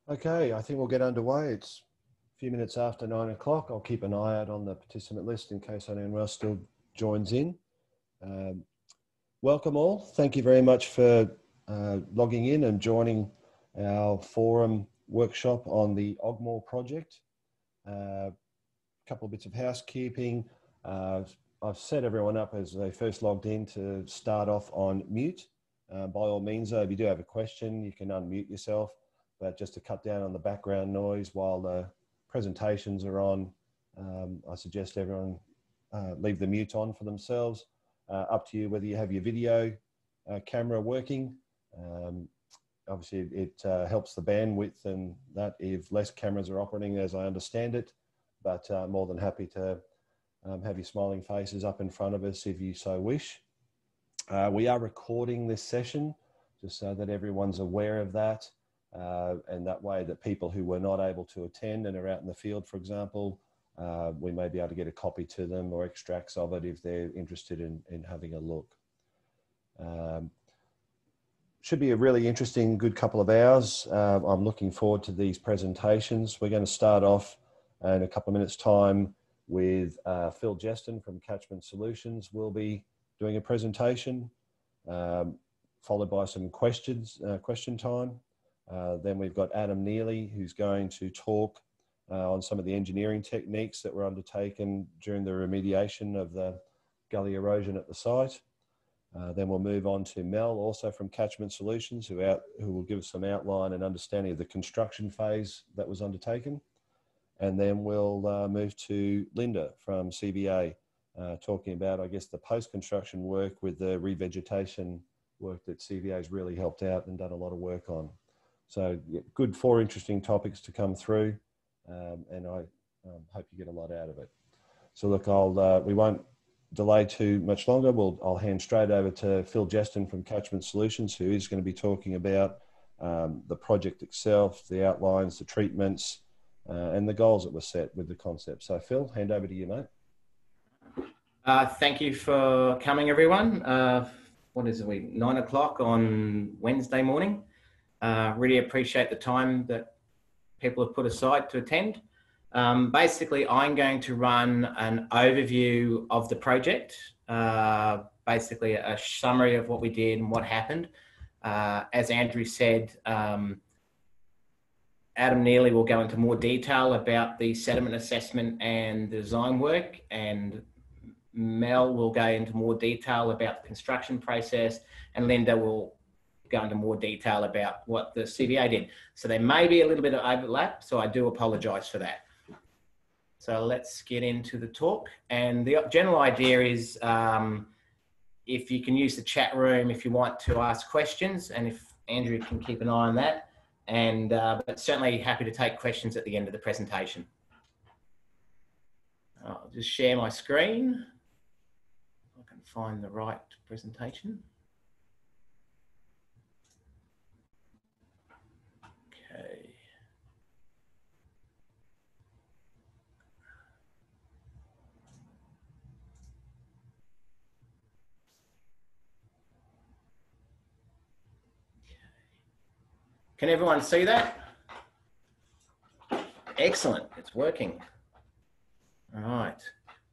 Okay, I think we'll get underway. It's a few minutes after 9 o'clock. I'll keep an eye out on the participant list in case anyone else still joins in. Welcome all. Thank you very much for logging in and joining our forum workshop on the Ogmore project. A couple of bits of housekeeping. I've set everyone up as they first logged in to start off on mute. By all means, though, if you do have a question, you can unmute yourself. But just to cut down on the background noise while the presentations are on, I suggest everyone leave the mute on for themselves. Up to you whether you have your video camera working. Obviously, it helps the bandwidth and that if less cameras are operating, as I understand it. But more than happy to have your smiling faces up in front of us if you so wish. We are recording this session just so that everyone's aware of that. And that way that people who were not able to attend and are out in the field, for example, we may be able to get a copy to them or extracts of it if they're interested in having a look. Should be a really interesting, good couple of hours. I'm looking forward to these presentations. We're going to start off in a couple of minutes' time with Phil Jeston from Catchment Solutions. We'll be doing a presentation, followed by some questions, question time. Then we've got Adam Neely, who's going to talk on some of the engineering techniques that were undertaken during the remediation of the gully erosion at the site. Then we'll move on to Mel, also from Catchment Solutions, who will give us some outline and understanding of the construction phase that was undertaken. And then we'll move to Linda from CBA, talking about, I guess, the post-construction work with the revegetation work that CBA has really helped out and done a lot of work on. So yeah, good, 4 interesting topics to come through, and I hope you get a lot out of it. So look, we won't delay too much longer. I'll hand straight over to Phil Jeston from Catchment Solutions, who is going to be talking about the project itself, the outlines, the treatments, and the goals that were set with the concept. So Phil, hand over to you, mate. Thank you for coming, everyone. What is it, 9 o'clock on Wednesday morning. Really appreciate the time that people have put aside to attend. Basically, I'm going to run an overview of the project, basically a summary of what we did and what happened. As Andrew said, Adam Neely will go into more detail about the sediment assessment and the design work, and Mel will go into more detail about the construction process, and Linda will go into more detail about what the CBA did. So there may be a little bit of overlap, so I do apologise for that. So let's get into the talk. And the general idea is if you can use the chat room if you want to ask questions, and if Andrew can keep an eye on that. And but certainly happy to take questions at the end of the presentation. I'll just share my screen. I can find the right presentation. Okay. Can everyone see that? Excellent, it's working. All right.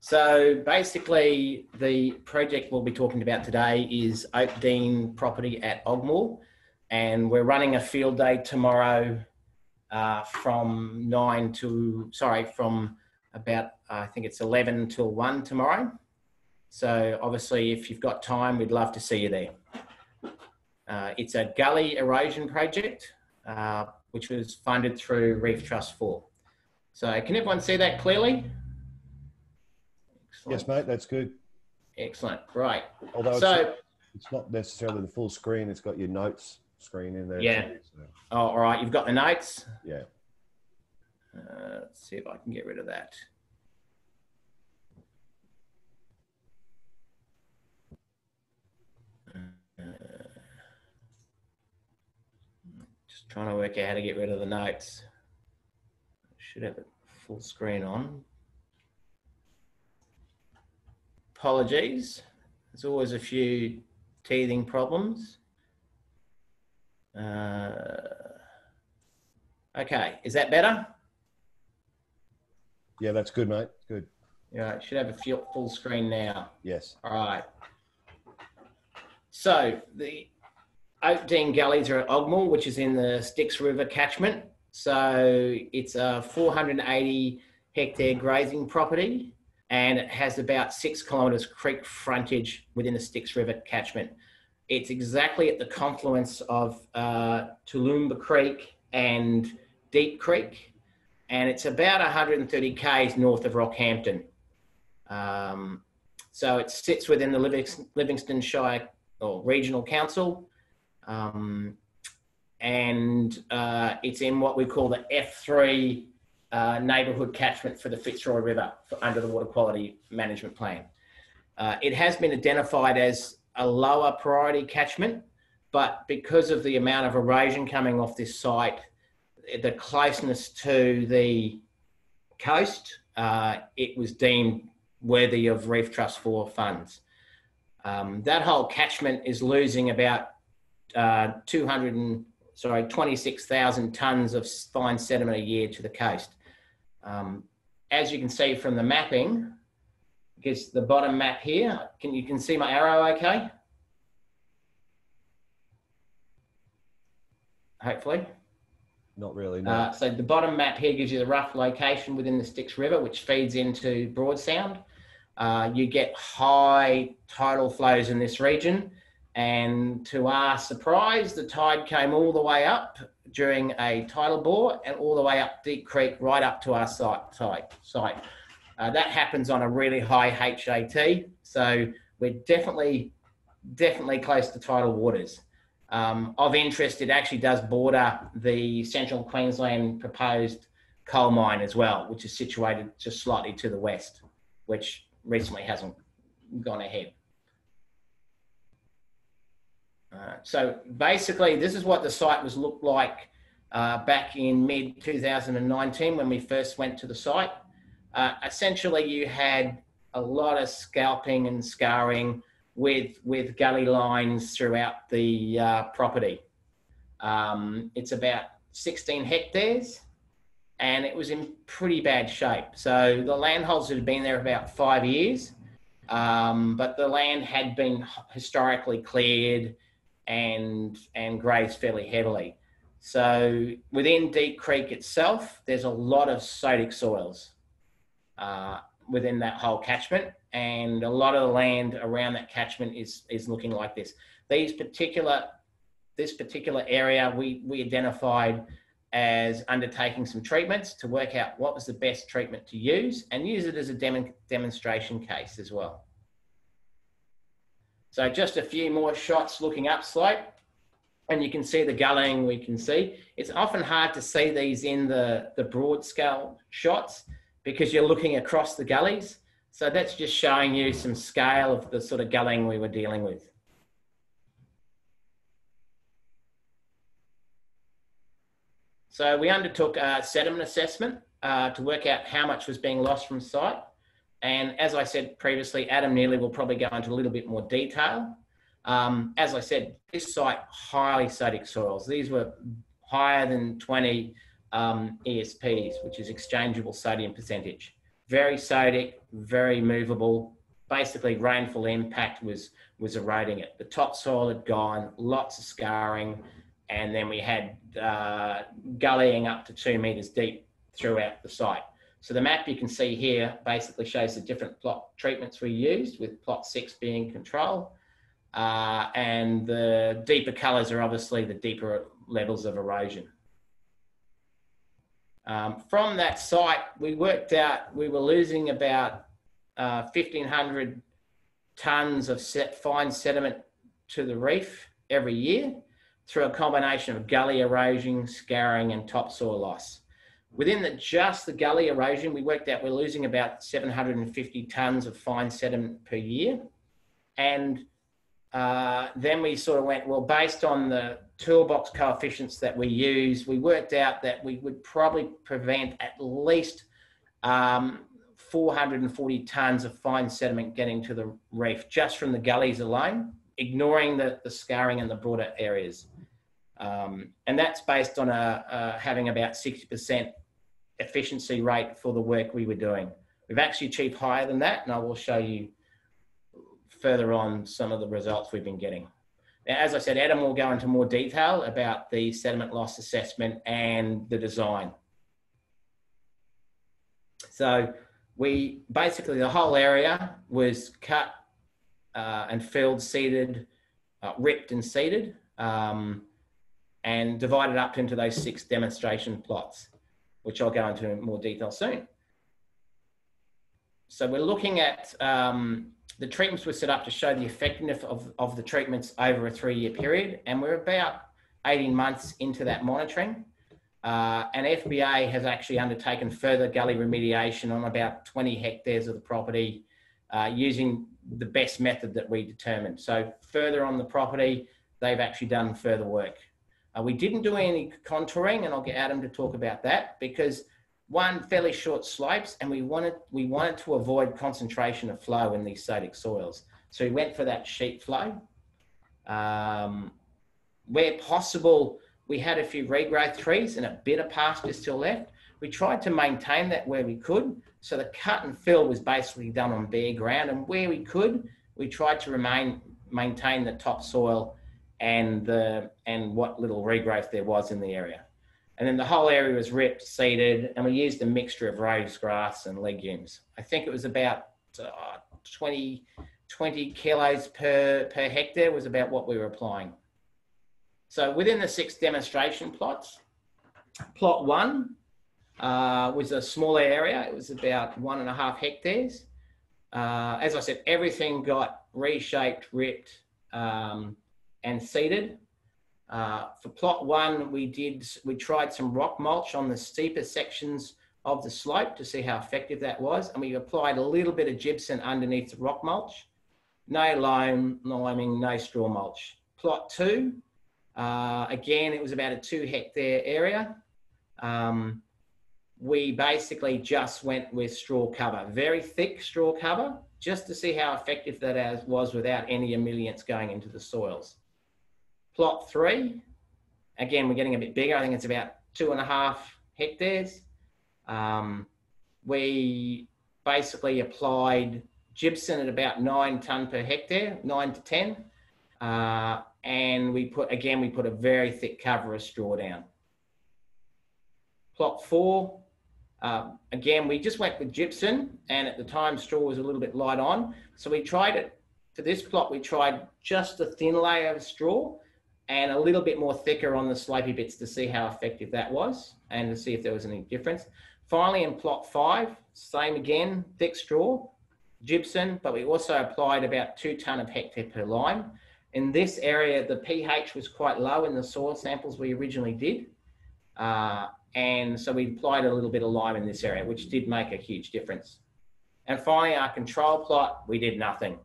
So basically the project we'll be talking about today is Oak Dean property at Ogmore, and we're running a field day tomorrow from about, I think it's 11 till 1 tomorrow. So obviously if you've got time, we'd love to see you there. It's a gully erosion project, which was funded through Reef Trust 4. So can everyone see that clearly? Excellent. Yes, mate, that's good. Excellent, right. Although it's not necessarily the full screen, it's got your notes screen in there. Yeah. Too, so. Oh, all right, you've got the notes? Yeah. Let's see if I can get rid of that. Just trying to work out how to get rid of the notes. Should have it full screen on. Apologies. There's always a few teething problems. Okay, is that better? Yeah, that's good, mate. Good. Yeah, it should have a full screen now. Yes. All right. So the Oakdean Gullies are at Ogmore, which is in the Styx River catchment. So it's a 480 hectare grazing property, and it has about 6 kilometres creek frontage within the Styx River catchment. It's exactly at the confluence of Toowoomba Creek and Deep Creek, and it's about 130 k's north of Rockhampton. So it sits within the Livingston Shire or Regional Council, and it's in what we call the F3 neighbourhood catchment for the Fitzroy River under the Water Quality Management Plan. It has been identified as a lower priority catchment, but because of the amount of erosion coming off this site, the closeness to the coast, it was deemed worthy of Reef Trust 4 funds. That whole catchment is losing about 26,000 tonnes of fine sediment a year to the coast. As you can see from the mapping, I guess the bottom map here, you can see my arrow okay? Hopefully. Not really, no. So the bottom map here gives you the rough location within the Styx River, which feeds into Broad Sound. You get high tidal flows in this region, and to our surprise, the tide came all the way up during a tidal bore and all the way up Deep Creek, right up to our site. That happens on a really high HAT, so we're definitely close to tidal waters. Of interest, it actually does border the Central Queensland proposed coal mine as well, which is situated just slightly to the west, which recently hasn't gone ahead. So basically, this is what the site was looked like back in mid-2019 when we first went to the site. Essentially, you had a lot of scalping and scarring with gully lines throughout the property. It's about 16 hectares, and it was in pretty bad shape. So the landholders had been there about 5 years, but the land had been historically cleared and grazed fairly heavily. So within Deep Creek itself, there's a lot of sodic soils within that whole catchment, and a lot of the land around that catchment is looking like this. This particular area we identified as undertaking some treatments to work out what was the best treatment to use and use it as a demonstration case as well. So just a few more shots looking upslope, and you can see the gullying we can see. It's often hard to see these in the broad scale shots because you're looking across the gullies. So that's just showing you some scale of the sort of gullying we were dealing with. So we undertook a sediment assessment to work out how much was being lost from site. And as I said previously, Adam Neely will probably go into a little bit more detail. As I said, this site, highly sodic soils. These were higher than 20 ESPs, which is exchangeable sodium percentage. Very sodic, very movable. Basically, rainfall impact was eroding it. The topsoil had gone, lots of scarring, and then we had gullying up to 2 metres deep throughout the site. So the map you can see here basically shows the different plot treatments we used, with plot 6 being control. And the deeper colours are obviously the deeper levels of erosion. From that site, we worked out we were losing about 1,500 tonnes of fine sediment to the reef every year through a combination of gully erosion, scarring and topsoil loss. Within just the gully erosion, we worked out we're losing about 750 tonnes of fine sediment per year. And then we sort of went, well, based on the toolbox coefficients that we use, we worked out that we would probably prevent at least 440 tonnes of fine sediment getting to the reef just from the gullies alone, ignoring the scarring in the broader areas. And that's based on having about 60% efficiency rate for the work we were doing. We've actually achieved higher than that, and I will show you further on some of the results we've been getting. Now, as I said, Adam will go into more detail about the sediment loss assessment and the design. So we basically, the whole area was cut and filled, seeded, ripped and seeded, and divided up into those 6 demonstration plots, which I'll go into in more detail soon. So we're looking at the treatments were set up to show the effectiveness of the treatments over a 3-year period, and we're about 18 months into that monitoring. And FBA has actually undertaken further gully remediation on about 20 hectares of the property using the best method that we determined. So further on the property, they've actually done further work. We didn't do any contouring, and I'll get Adam to talk about that, because one, fairly short slopes, and we wanted to avoid concentration of flow in these sodic soils. So we went for that sheet flow. Where possible, we had a few regrowth trees and a bit of pasture still left. We tried to maintain that where we could. So the cut and fill was basically done on bare ground, and where we could, we tried to maintain the topsoil and what little regrowth there was in the area. And then the whole area was ripped, seeded, and we used a mixture of rose grass and legumes. I think it was about 20 kilos per hectare was about what we were applying. So within the 6 demonstration plots, plot 1 was a smaller area. It was about 1.5 hectares. As I said, everything got reshaped, ripped, and seeded. For plot 1, we tried some rock mulch on the steeper sections of the slope to see how effective that was, and we applied a little bit of gypsum underneath the rock mulch. No liming, no straw mulch. Plot 2, again, it was about a 2 hectare area. We basically just went with straw cover, very thick straw cover, just to see how effective that was without any emollients going into the soils. Plot 3, again, we're getting a bit bigger. I think it's about 2.5 hectares. We basically applied gypsum at about 9 tonne per hectare, 9 to 10. And we put a very thick cover of straw down. Plot 4, again, we just went with gypsum, and at the time straw was a little bit light on. So we tried it, for this plot, we tried just a thin layer of straw and a little bit more thicker on the slopey bits to see how effective that was and to see if there was any difference. Finally, in plot 5, same again, thick straw, gypsum, but we also applied about 2 tonne of hectare per lime. In this area, the pH was quite low in the soil samples we originally did. And so we applied a little bit of lime in this area, which did make a huge difference. And finally, our control plot, we did nothing.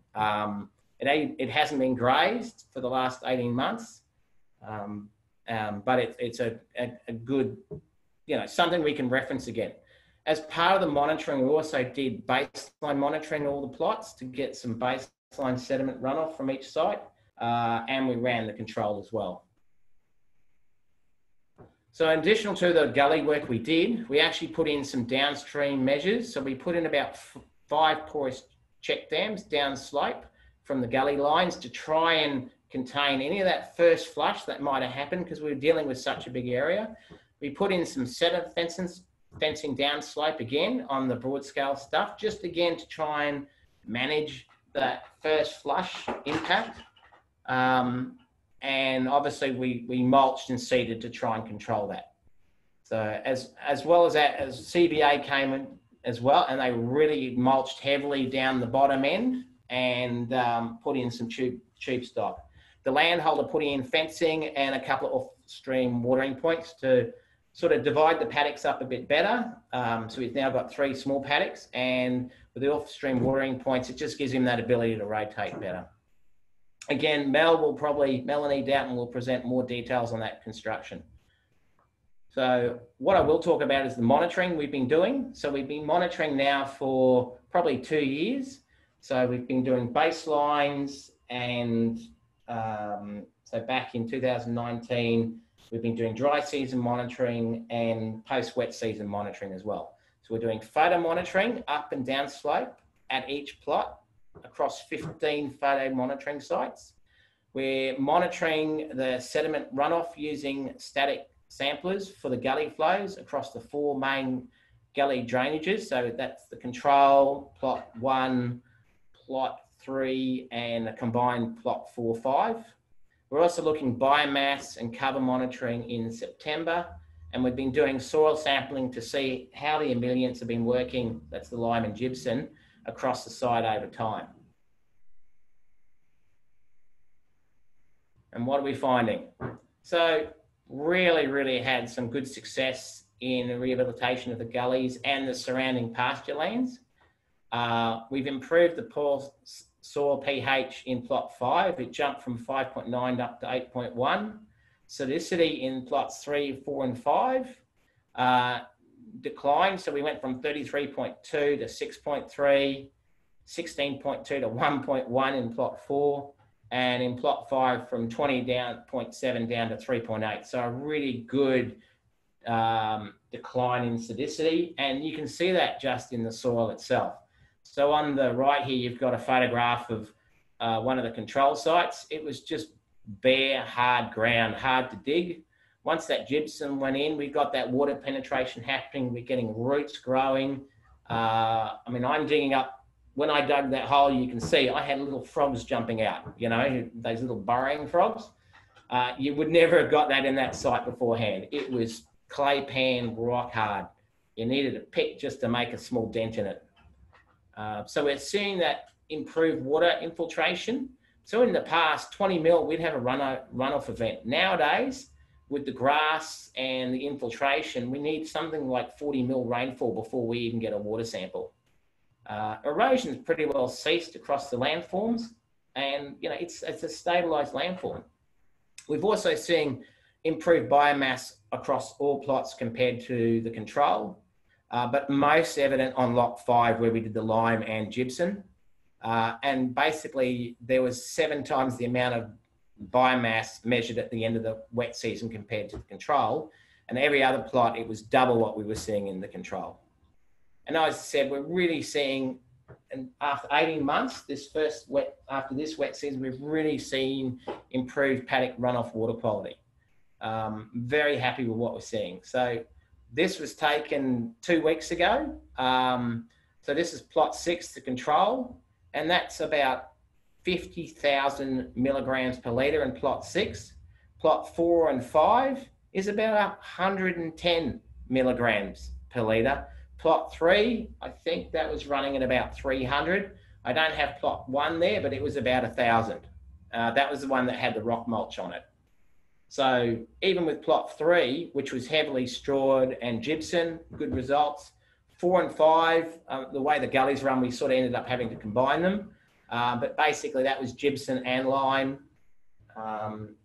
It hasn't been grazed for the last 18 months, but it's a good, something we can reference again. As part of the monitoring, we also did baseline monitoring all the plots to get some baseline sediment runoff from each site, and we ran the control as well. So in addition to the gully work we did, we actually put in some downstream measures. So we put in about 5 porous check dams down slope from the gully lines to try and contain any of that first flush that might have happened because we were dealing with such a big area. We put in some sediment fencing down slope again on the broad scale stuff, just again to try and manage that first flush impact. And obviously we mulched and seeded to try and control that. So as well as that, as CBA came in as well, and they really mulched heavily down the bottom end and put in some tube stock. The landholder put in fencing and a couple of off-stream watering points to sort of divide the paddocks up a bit better. So we've now got 3 small paddocks, and with the off-stream watering points, it just gives him that ability to rotate better. Again, Melanie Doughton will present more details on that construction. So what I will talk about is the monitoring we've been doing. So we've been monitoring now for probably 2 years. So we've been doing baselines and So back in 2019, we've been doing dry season monitoring and post-wet season monitoring as well. So we're doing photo monitoring up and down slope at each plot across 15 photo monitoring sites. We're monitoring the sediment runoff using static samplers for the gully flows across the 4 main gully drainages. So that's the control, plot 1, plot 3, and a combined plot 4, 5. We're also looking biomass and cover monitoring in September, and we've been doing soil sampling to see how the emollients have been working, that's the lime and gypsum, across the site over time. And what are we finding? So really had some good success in the rehabilitation of the gullies and the surrounding pasture lands. We've improved the poor soil pH in plot 5. It jumped from 5.9 up to 8.1. Salinity in plots 3, 4, and 5 declined. So we went from 33.2 to 6.3, 16.2 to 1.1 in plot 4, and in plot 5 from 20.7 down to 3.8. So a really good decline in salinity, and you can see that just in the soil itself. So on the right here, you've got a photograph of one of the control sites. It was just bare, hard ground, hard to dig. Once that gypsum went in, we got that water penetration happening. We're getting roots growing. I mean, I'm digging up. When I dug that hole, you can see I had little frogs jumping out, you know, those little burrowing frogs. You would never have got that in that site beforehand. It was clay pan, rock hard. You needed a pick just to make a small dent in it. So we're seeing that improved water infiltration. So in the past, 20 mil, we'd have a runoff event. Nowadays, with the grass and the infiltration, we need something like 40 mil rainfall before we even get a water sample. Erosion's pretty well ceased across the landforms, and you know it's a stabilised landform. We've also seen improved biomass across all plots compared to the control, but most evident on lot 5 where we did the lime and gypsum. And basically there was 7 times the amount of biomass measured at the end of the wet season compared to the control, and every other plot it was double what we were seeing in the control. And as I said, we're really seeing, and after 18 months, after this wet season, we've really seen improved paddock runoff water quality. Very happy with what we're seeing. So this was taken 2 weeks ago. So this is plot 6, the control, and that's about 50,000 milligrams per litre in plot 6. Plot 4 and 5 is about 110 milligrams per litre. Plot 3, I think that was running at about 300. I don't have plot 1 there, but it was about 1,000. That was the one that had the rock mulch on it. So even with plot 3, which was heavily strawed and gypsum, good results. 4 and 5, the way the gullies run, we sort of ended up having to combine them. But basically that was gypsum and lime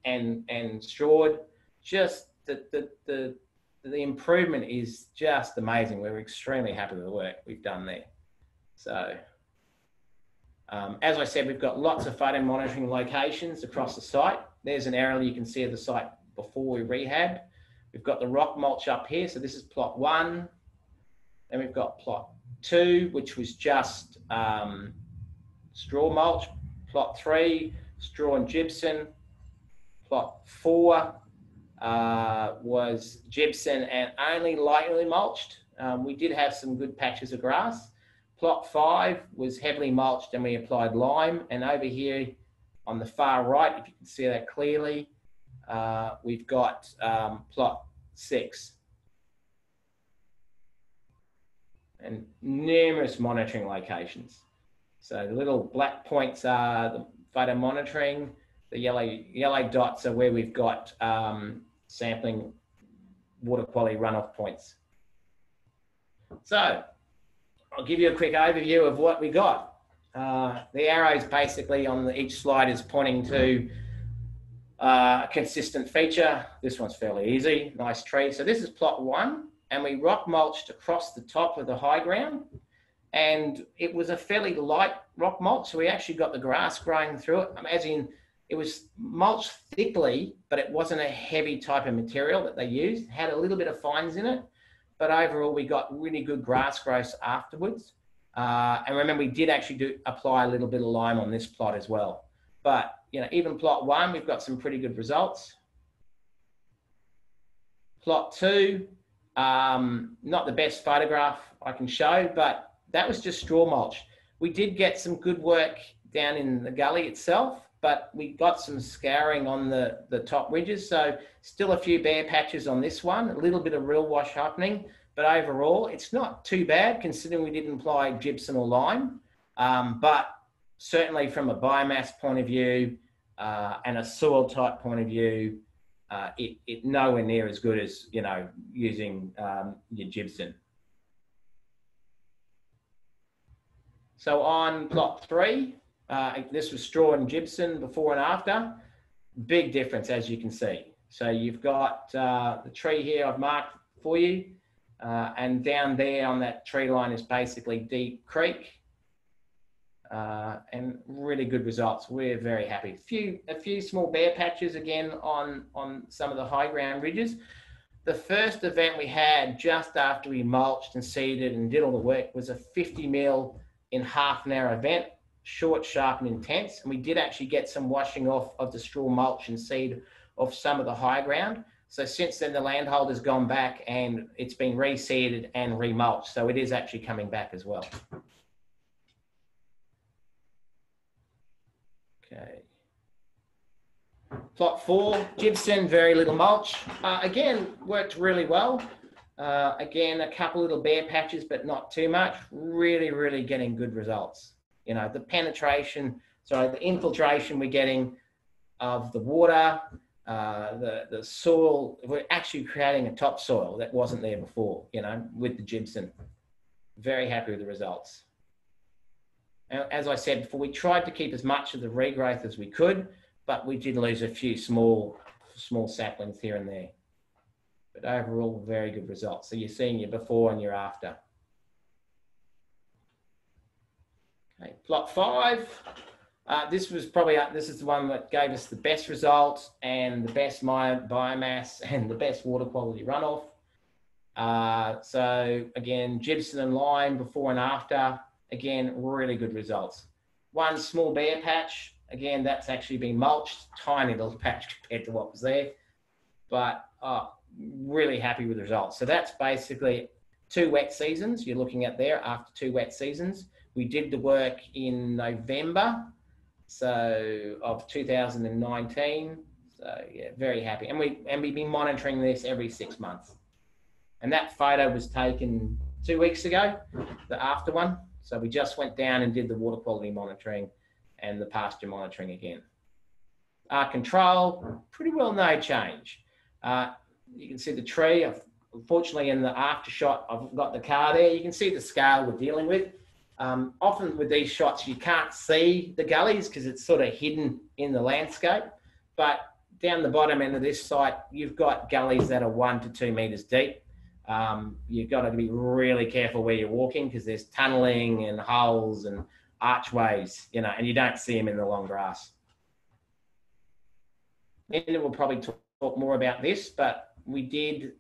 and strawed. Just the improvement is just amazing. We're extremely happy with the work we've done there. So, as I said, we've got lots of photo monitoring locations across the site. There's an aerial you can see of the site before we rehab. We've got the rock mulch up here. So this is plot 1. Then we've got plot 2, which was just straw mulch. Plot 3, straw and gypsum. Plot 4, was gypsum and only lightly mulched. We did have some good patches of grass. Plot 5 was heavily mulched and we applied lime. And over here on the far right, if you can see that clearly, we've got plot 6. And numerous monitoring locations. So the little black points are the photo monitoring. The yellow dots are where we've got sampling water quality runoff points. So I'll give you a quick overview of what we got. The arrows basically on each slide is pointing to a consistent feature. This one's fairly easy, nice tree. So this is plot 1, and we rock mulched across the top of the high ground. And it was a fairly light rock mulch, so we actually got the grass growing through it. As in, It was mulched thickly, but it wasn't a heavy type of material that they used. It had a little bit of fines in it, but overall we got really good grass growth afterwards. And remember, we did actually apply a little bit of lime on this plot as well. But, you know, even plot 1, we've got some pretty good results. Plot 2, not the best photograph I can show, but that was just straw mulch. We did get some good work down in the gully itself, but we got some scouring on the top ridges. So still a few bare patches on this one, a little bit of real wash happening, but overall it's not too bad considering we didn't apply gypsum or lime. But certainly from a biomass point of view and a soil type point of view, it nowhere near as good as, you know, using your gypsum. So on plot 3, this was straw and gypsum before and after. Big difference, as you can see. So you've got the tree here I've marked for you, and down there on that tree line is basically deep creek, and really good results. We're very happy. A few small bare patches again on some of the high ground ridges. The first event we had just after we mulched and seeded and did all the work was a 50 mil in half an hour event, short, sharp and intense. And we did actually get some washing off of the straw mulch and seed of some of the high ground. So since then the landholder's gone back and it's been reseeded and remulched. So it is actually coming back as well. Okay. Plot 4, gypsum, very little mulch. Again, worked really well. Again, a couple little bare patches, but not too much. Really, really getting good results. You know, the the infiltration we're getting of the water, the soil, we're actually creating a topsoil that wasn't there before, you know, with the gypsum. Very happy with the results. And as I said before, we tried to keep as much of the regrowth as we could, but we did lose a few small saplings here and there. But overall, very good results. So you're seeing your before and your after. Okay, plot 5. This is the one that gave us the best results and the best biomass and the best water quality runoff. So again, gypsum and lime before and after. Again, really good results. One small bare patch. Again, that's actually been mulched. Tiny little patch compared to what was there. But really happy with the results. So that's basically 2 wet seasons you're looking at there after 2 wet seasons. We did the work in November of 2019. So yeah, very happy. And we've been monitoring this every 6 months. And that photo was taken 2 weeks ago, the after one. So we just went down and did the water quality monitoring and the pasture monitoring again. Control, pretty well no change. You can see the tree. Unfortunately, in the after shot, I've got the car there. You can see the scale we're dealing with. Often with these shots, you can't see the gullies because it's sort of hidden in the landscape. But down the bottom end of this site, you've got gullies that are 1 to 2 meters deep. You've got to be really careful where you're walking because there's tunneling and holes and archways, you know, and you don't see them in the long grass. Linda will probably talk more about this, but we did,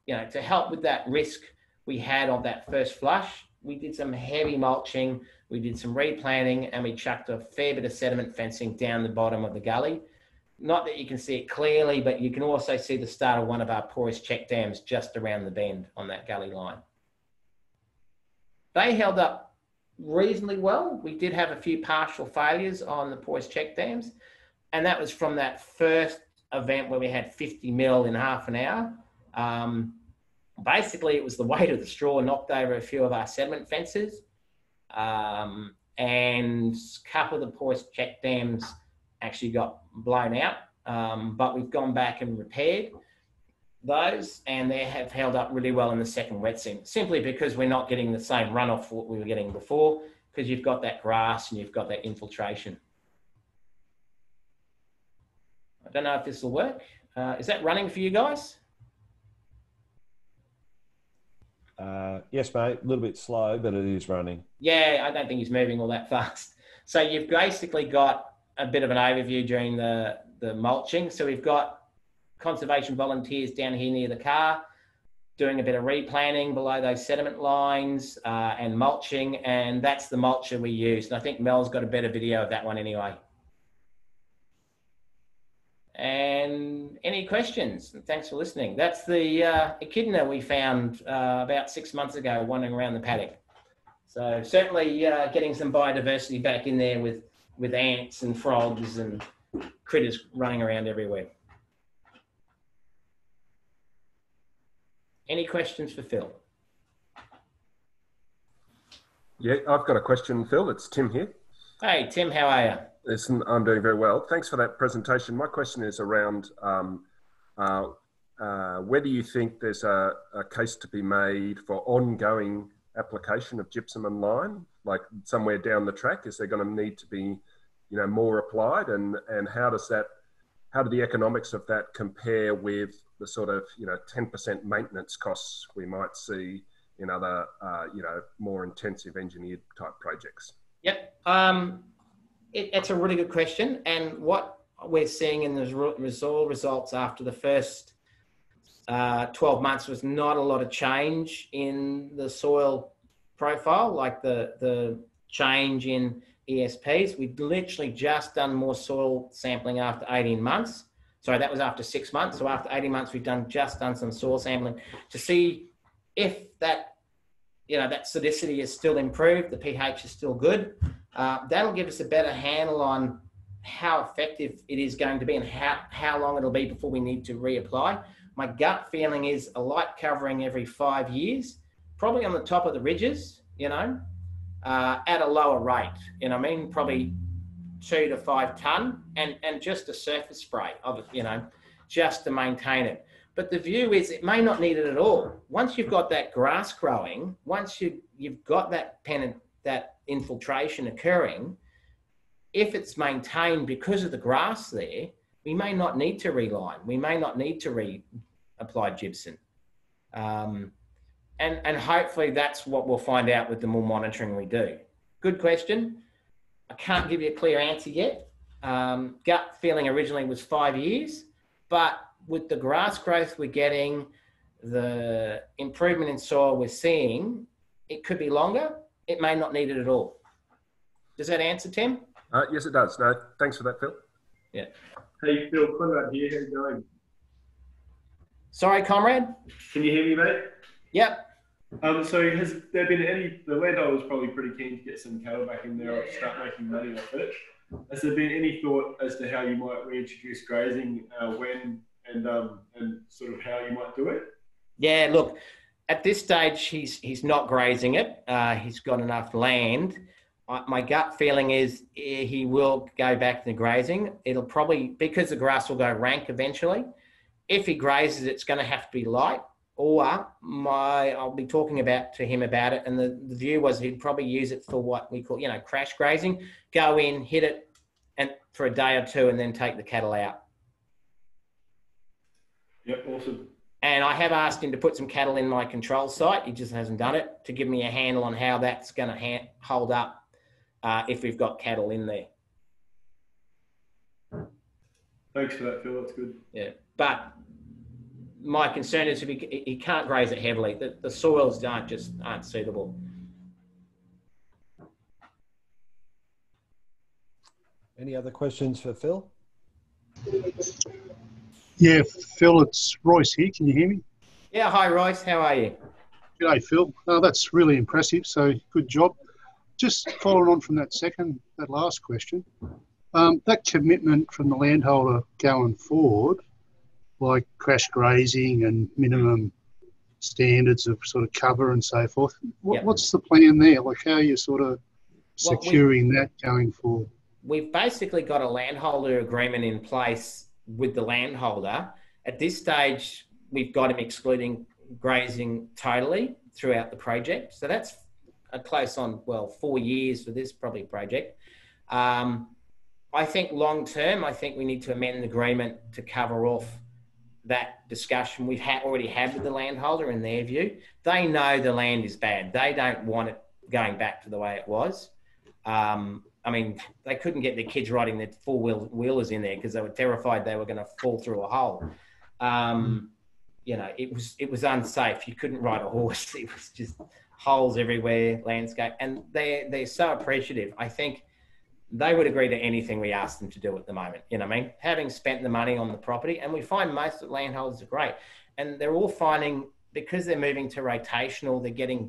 you know, to help with that risk we had of that first flush, we did some heavy mulching, we did some replanting, and we chucked a fair bit of sediment fencing down the bottom of the gully. Not that you can see it clearly, but you can also see the start of one of our porous check dams just around the bend on that gully line. They held up reasonably well. We did have a few partial failures on the porous check dams, and that was from that first event where we had 50 mil in half an hour. Basically, it was the weight of the straw knocked over a few of our sediment fences, and a couple of the porous check dams actually got blown out, but we've gone back and repaired those, and they have held up really well in the second wet season, simply because we're not getting the same runoff what we were getting before, because you've got that grass and you've got that infiltration. I don't know if this will work. Is that running for you guys? Yes, mate. A little bit slow, but it is running. Yeah, I don't think he's moving all that fast. So you've basically got a bit of an overview during the mulching. So we've got conservation volunteers down here near the car doing a bit of replanting below those sediment lines and mulching, and that's the mulcher we use. And I think Mel's got a better video of that one anyway. And any questions? Thanks for listening. That's the echidna we found about 6 months ago wandering around the paddock. So certainly getting some biodiversity back in there with ants and frogs and critters running around everywhere. Any questions for Phil? Yeah, I've got a question, Phil. It's Tim here. Hey, Tim, how are you? Listen, I'm doing very well. Thanks for that presentation. My question is around whether you think there's a case to be made for ongoing application of gypsum and lime, like somewhere down the track. Is there going to need to be, more applied, and how do the economics of that compare with the sort of 10% maintenance costs we might see in other more intensive engineered type projects? Yep. It's a really good question, and what we're seeing in the soil results after the first 12 months was not a lot of change in the soil profile, like the change in ESPs. We've literally just done more soil sampling after 18 months. Sorry, that was after 6 months. So after 18 months, we've just done some soil sampling to see if that acidity is still improved, the pH is still good. That'll give us a better handle on how effective it is going to be and how long it'll be before we need to reapply. My gut feeling is a light covering every 5 years, probably on the top of the ridges, at a lower rate, probably 2 to 5 ton and just a surface spray of it, just to maintain it. But the view is it may not need it at all. Once you've got that grass growing, once you've got that infiltration occurring, if it's maintained because of the grass there, we may not need to reline. We may not need to reapply gypsum. And hopefully that's what we'll find out with the more monitoring we do. Good question. I can't give you a clear answer yet. Gut feeling originally was 5 years, but with the grass growth we're getting, the improvement in soil we're seeing, it could be longer. It may not need it at all. Does that answer, Tim? Yes, it does. No, thanks for that, Phil. Yeah. Hey, Phil, Conrad here. How you going? Sorry, comrade? Can you hear me, mate? Yep. So has there been the landowner was probably pretty keen to get some cattle back in there or start making money off it. Has there been any thought as to how you might reintroduce grazing, when, and sort of how you might do it? Yeah, look, at this stage, he's not grazing it. He's got enough land. My gut feeling is he will go back to grazing. It'll probably, because the grass will go rank eventually. If he grazes, it's going to have to be light. Or I'll be talking to him about it, and the view was he'd probably use it for what we call, crash grazing. Go in, hit it, and for a day or two, and then take the cattle out. Yep, awesome. And I have asked him to put some cattle in my control site. He just hasn't done it, to give me a handle on how that's going to hold up if we've got cattle in there. Thanks for that, Phil. That's good. Yeah, but my concern is if he can't graze it heavily, the soils aren't suitable. Any other questions for Phil? Yeah, Phil, it's Royce here. Can you hear me? Yeah, hi Royce, how are you? G'day, Phil. That's really impressive, so good job. Just following on from that last question, that commitment from the landholder going forward, like crash grazing and minimum standards of sort of cover and so forth. What's the plan there? Like how are you sort of securing that going forward? We've basically got a landholder agreement in place with the landholder. At this stage, we've got him excluding grazing totally throughout the project. So that's close on, 4 years for this probably project. I think long term, we need to amend the agreement to cover off that discussion we've already had with the landholder in their view. They know the land is bad. They don't want it going back to the way it was. I mean, they couldn't get their kids riding their four-wheelers in there because they were terrified they were going to fall through a hole. You know, it was unsafe. You couldn't ride a horse. It was just holes everywhere, landscape. And they're so appreciative. I think they would agree to anything we ask them to do at the moment. You know what I mean? Having spent the money on the property, and we find most of the landholders are great. And they're all finding, because they're moving to rotational, they're getting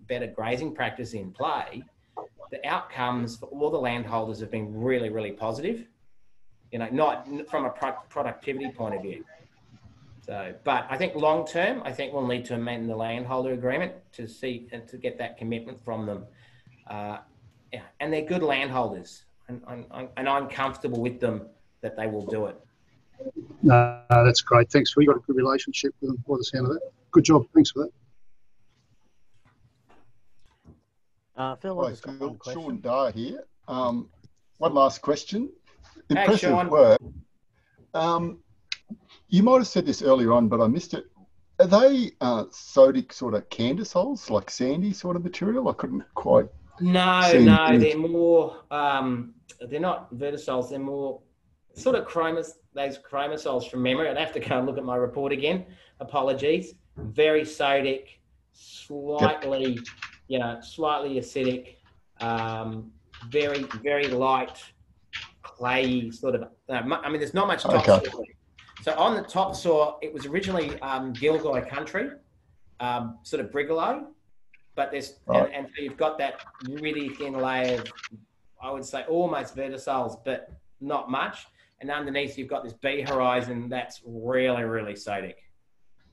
better grazing practice in play. The outcomes for all the landholders have been really, really positive. You know, not from a productivity point of view. So, but I think long term, I think we'll need to amend the landholder agreement to see and to get that commitment from them. Yeah, and they're good landholders, and I'm comfortable with them that they will do it. No, that's great. Thanks. We got a good relationship with them by the sound of that. Good job. Thanks for that. Phil, I've just got one question. Sean Dyer here. One last question. Hey, Impressive Sean. work. You might have said this earlier on, but I missed it. Are they sodic sort of Candace holes, like sandy sort of material? I couldn't quite. No, they're more. They're not vertisols. They're more sort of those chromosols from memory. I'd have to go and look at my report again. Apologies. Very sodic, slightly, slightly acidic, very, very light, clayey sort of. I mean, there's not much topsoil. Okay. So on the topsoil, it was originally Gilgoy country, sort of brigalow, but there's and so you've got that really thin layer of, I would say, almost vertisols, but not much. And underneath, you've got this B horizon that's really, really sodic.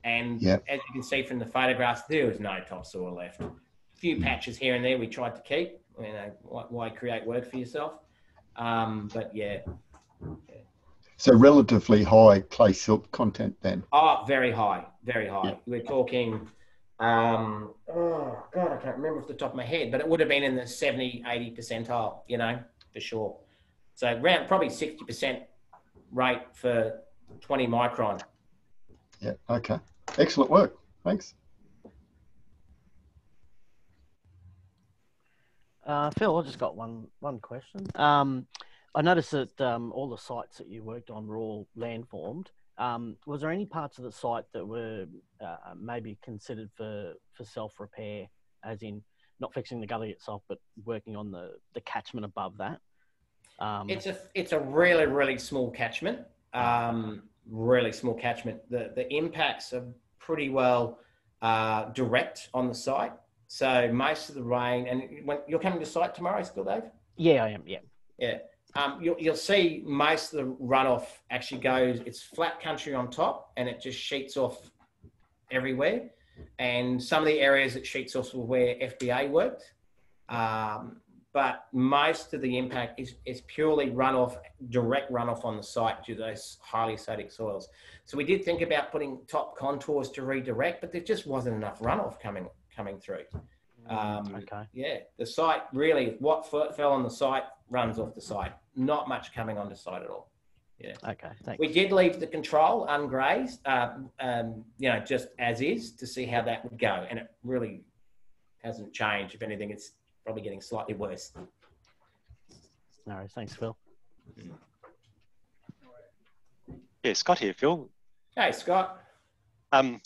And as you can see from the photographs, there was no topsoil left. A few patches here and there we tried to keep. You know, why create work for yourself? But yeah. So relatively high clay silt content then? Oh, very high, very high. Yeah. We're talking, oh God, I can't remember off the top of my head, but it would have been in the 70, 80 percentile, for sure. So around probably 60% rate for 20 micron. Yeah, okay. Excellent work. Thanks. Phil, I've just got one question. I noticed that all the sites that you worked on were all landformed. Was there any parts of the site that were maybe considered for self-repair, as in not fixing the gully itself, but working on the catchment above that? It's a really, really small catchment. Really small catchment. The impacts are pretty well direct on the site. So most of the rain, and when you're coming to site tomorrow still, Dave? Yeah, I am. Yeah. Yeah. You'll see most of the runoff actually goes, it's flat country on top and it just sheets off everywhere. And some of the areas it sheets off were where FBA worked. But most of the impact is purely runoff, direct runoff on the site due to those highly acidic soils. So we did think about putting top contours to redirect, but there just wasn't enough runoff coming through. Okay. Yeah, the site really, what fell on the site runs off the site. Not much coming onto site at all. Yeah. Okay, thanks. We did leave the control ungrazed, just as is to see how that would go. And it really hasn't changed. If anything, it's probably getting slightly worse. No worries. Thanks, Phil. Yeah, Scott here, Phil. Hey, Scott. I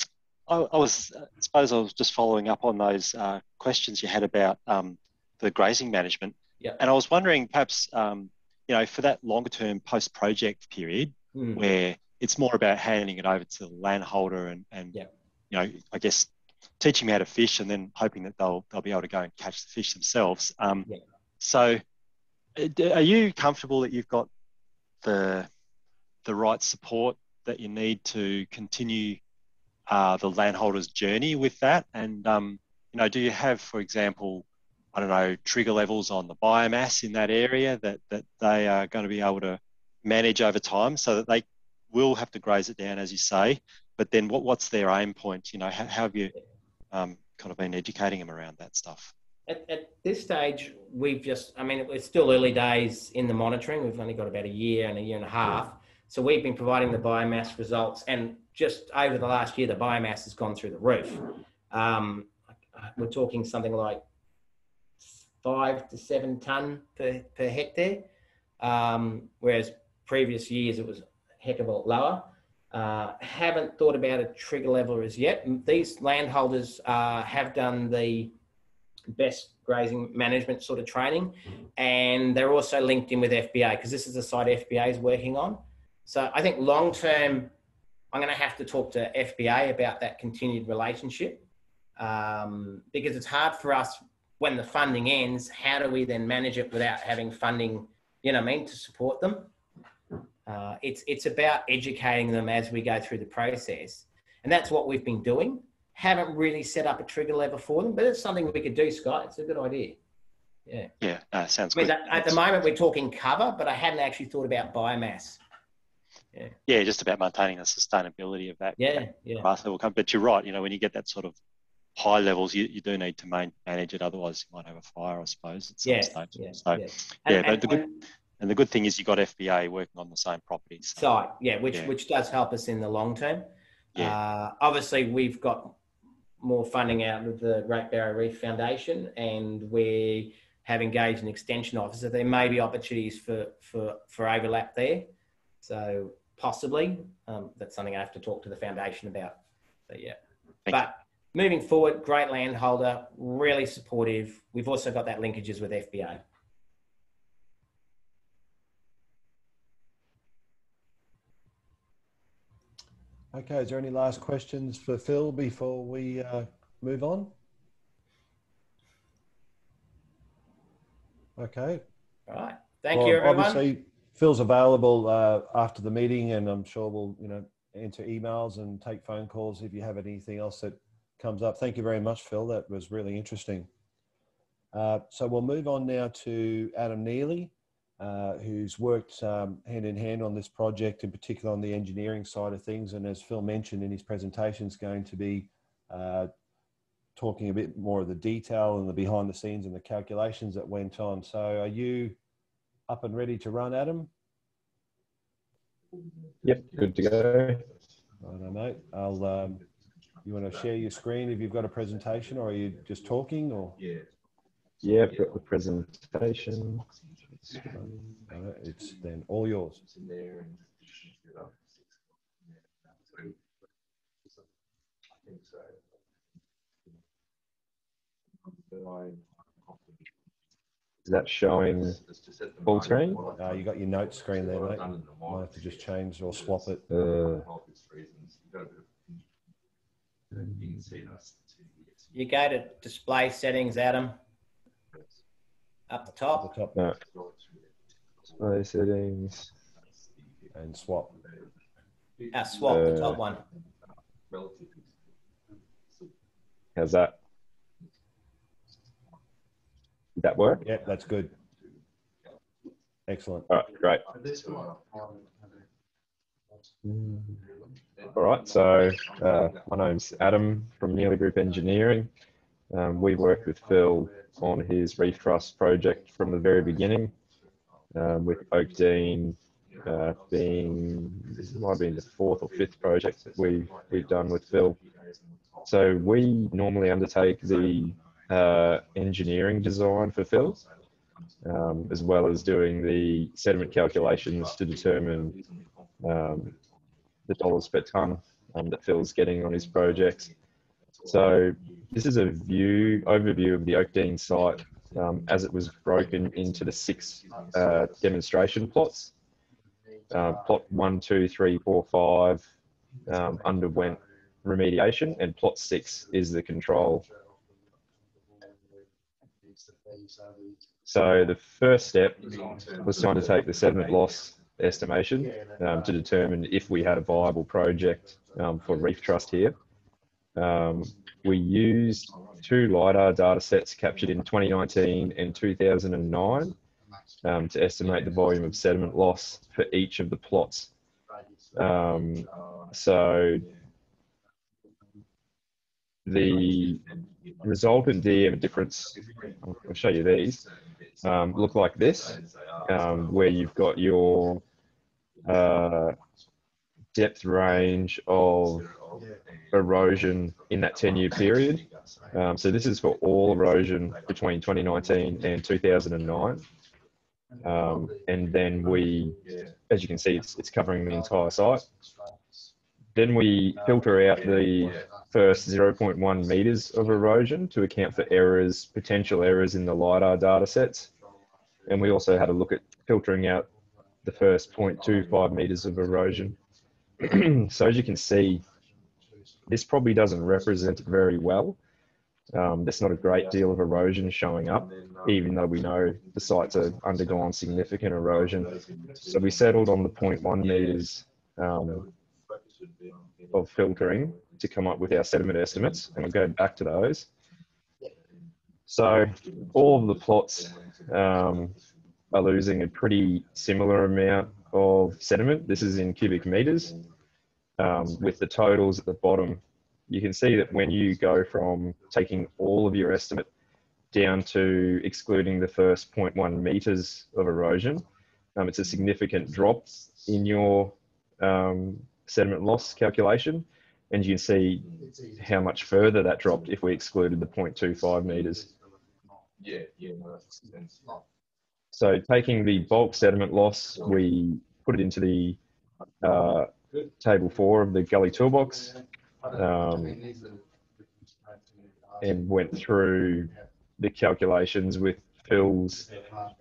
suppose I was just following up on those questions you had about the grazing management. Yeah. And I was wondering perhaps, for that longer term post-project period where it's more about handing it over to the landholder and I guess teaching them how to fish and then hoping that they'll be able to go and catch the fish themselves. So are you comfortable that you've got the right support that you need to continue the landholder's journey with that? And, do you have, for example, I don't know, trigger levels on the biomass in that area that they are going to be able to manage over time so that they will have to graze it down, as you say, but then what's their aim point? How have you kind of been educating them around that stuff? At this stage, it's still early days in the monitoring. We've only got about a year and a half. So we've been providing the biomass results, and just over the last year, the biomass has gone through the roof. We're talking something like 5 to 7 tonne per hectare, whereas previous years it was a heck of a lot lower. Haven't thought about a trigger level as yet. These landholders have done the best grazing management sort of training, and they're also linked in with FBA because this is the site FBA is working on. So I think long term, I'm going to have to talk to FBA about that continued relationship, because it's hard for us when the funding ends. How do we then manage it without having funding, you know what I mean, to support them? It's about educating them as we go through the process. And that's what we've been doing. Haven't really set up a trigger level for them, but it's something we could do, Scott. It's a good idea. Yeah. Yeah, sounds good. At the moment, we're talking cover, but I hadn't actually thought about biomass. Yeah, just about maintaining the sustainability of that. Yeah. Grass level cover. But you're right, you know, when you get that sort of high levels, you do need to manage it. Otherwise, you might have a fire, I suppose, at some stage. But the good thing is you've got FBA working on the same properties. So, which does help us in the long term. Yeah. Obviously, we've got more funding out of the Great Barrier Reef Foundation, and we have engaged an extension officer. There may be opportunities for overlap there. So possibly, that's something I have to talk to the foundation about. So but moving forward, great landholder, really supportive. We've also got that linkages with FBA. Okay, is there any last questions for Phil before we move on? Okay. All right. Thank you, everyone. Obviously, Phil's available after the meeting, and I'm sure we'll, answer emails and take phone calls if you have anything else that comes up. Thank you very much, Phil. That was really interesting. So we'll move on now to Adam Neely, who's worked hand in hand on this project, in particular on the engineering side of things. And as Phil mentioned in his presentation, is going to be talking a bit more of the detail and the behind the scenes and the calculations that went on. So are you up and ready to run, Adam? Yep, good to go. Righto, mate. You want to share your screen if you've got a presentation, or are you just talking? Or yeah, I've got the presentation. It's then all yours. Is that showing full screen? You got your notes screen there, mate. Might have to just change or swap it. You go to display settings, Adam. Up the top. Up the top. No. Display settings. And swap. Swap the top one. How's that? Did that work? Yeah, that's good. Excellent. All right, great. All right, so my name's Adam from Neely Group Engineering. We worked with Phil on his Reef Trust project from the very beginning, with Oakdean this might have been the 4th or 5th project that we've done with Phil. So we normally undertake the engineering design for Phil, as well as doing the sediment calculations to determine the dollars per tonne that Phil's getting on his projects. So this is a overview of the Oakdean site as it was broken into the 6 demonstration plots. Plot 1, 2, 3, 4, 5 underwent remediation, and plot 6 is the control. So the first step was to undertake the sediment loss estimation to determine if we had a viable project for Reef Trust here. We used 2 LiDAR data sets captured in 2019 and 2009 to estimate the volume of sediment loss for each of the plots. So the resultant DM difference, I'll show you these, look like this, where you've got your depth range of erosion in that 10-year period. So this is for all erosion between 2019 and 2009. And then we, as you can see, it's covering the entire site. Then we filter out the first 0.1 meters of erosion to account for errors, potential errors in the LiDAR data sets. And we also had a look at filtering out the first 0.25 meters of erosion. So as you can see, this probably doesn't represent it very well. There's not a great deal of erosion showing up, even though we know the sites are undergone significant erosion. So we settled on the 0.1 meters of filtering to come up with our sediment estimates, and we'll go back to those. So all of the plots are losing a pretty similar amount of sediment. This is in cubic meters. With the totals at the bottom, you can see that when you go from taking all of your estimate down to excluding the first 0.1 meters of erosion, it's a significant drop in your sediment loss calculation. And you can see how much further that dropped if we excluded the 0.25 meters. So taking the bulk sediment loss, we put it into the table 4 of the Gully toolbox, and went through the calculations with Phil's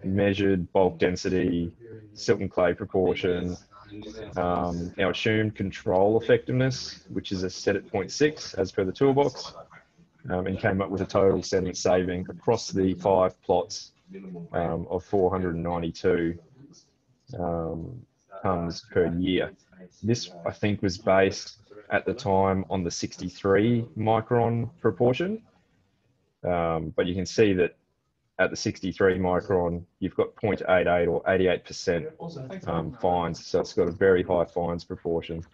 measured bulk density, silt and clay proportion, our assumed control effectiveness, which is set at 0.6 as per the toolbox, and came up with a total sediment saving across the 5 plots of 492 tonnes per year. This, I think, was based at the time on the 63 micron proportion, but you can see that at the 63 micron, you've got 0.88 or 88% fines, so it's got a very high fines proportion.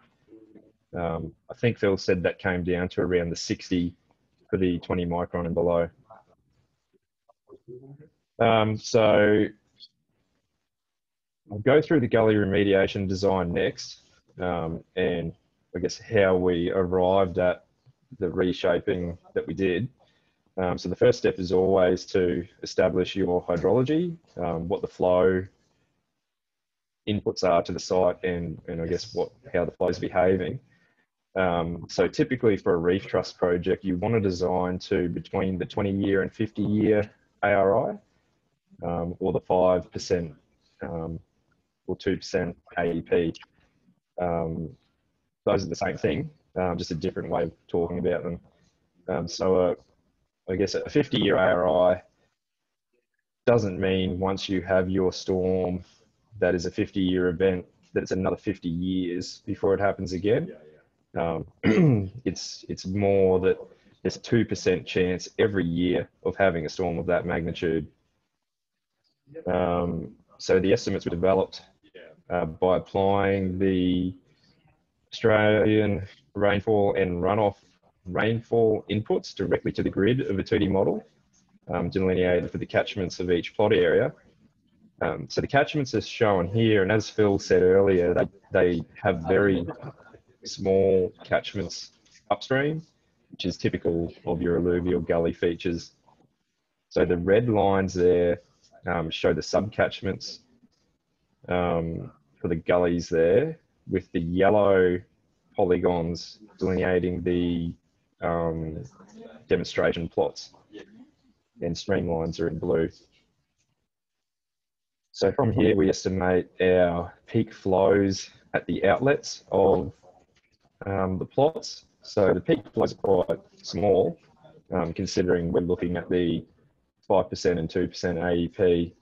I think Phil said that came down to around the 60 for the 20 micron and below. So I'll go through the gully remediation design next, and I guess how we arrived at the reshaping that we did. So the first step is always to establish your hydrology, what the flow inputs are to the site, and I guess how the flow is behaving. So typically for a reef truss project, you want to design to between the 20-year and 50-year ARI, or the 5% or 2% AEP. Those are the same thing, just a different way of talking about them. So I guess a 50-year ARI doesn't mean once you have your storm that is a 50-year event, that it's another 50 years before it happens again. It's more that there's a 2% chance every year of having a storm of that magnitude. So the estimates were developed by applying the Australian rainfall and runoff rainfall inputs directly to the grid of a 2D model, delineated for the catchments of each plot area. So the catchments are shown here, and as Phil said earlier, they have very small catchments upstream, which is typical of your alluvial gully features. So the red lines there show the subcatchments for the gullies there, with the yellow polygons delineating the demonstration plots, and streamlines are in blue. So from here we estimate our peak flows at the outlets of the plots. So the peak flows are quite small, considering we're looking at the 5% and 2% AEP.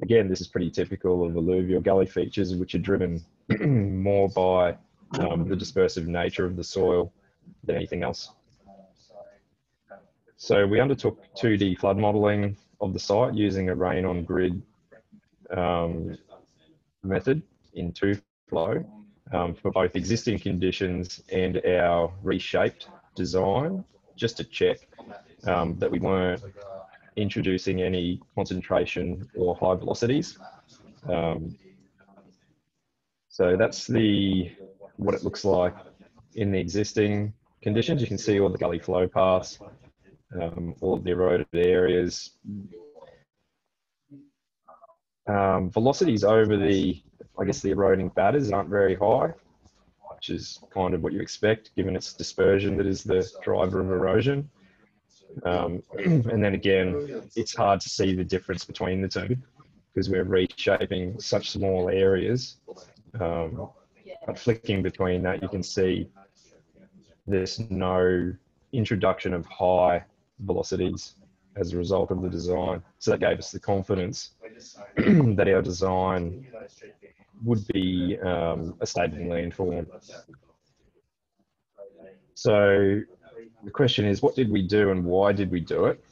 Again, this is pretty typical of alluvial gully features, which are driven more by the dispersive nature of the soil than anything else. So we undertook 2D flood modelling of the site using a rain on grid method in 2Flow for both existing conditions and our reshaped design, just to check that we weren't introducing any concentration or high velocities. So that's what it looks like in the existing conditions. You can see all the gully flow paths, all of the eroded areas. Velocities over the, I guess, the eroding batters aren't very high, which is kind of what you expect given its dispersion that is the driver of erosion. And then again, it's hard to see the difference between the two because we're reshaping such small areas. But flicking between that, you can see there's no introduction of high velocities as a result of the design. So that gave us the confidence that our design would be a stable landform. So the question is, what did we do and why did we do it?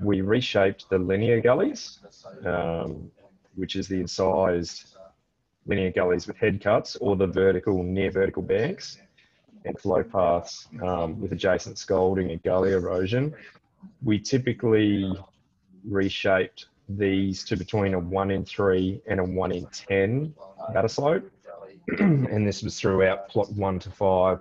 We reshaped the linear gullies, which is the incised linear gullies with head cuts, or the vertical, near vertical banks and flow paths with adjacent scalding and gully erosion. We typically reshaped these to between a 1 in 3 and a 1 in 10 batter slope. And this was throughout plot 1 to 5.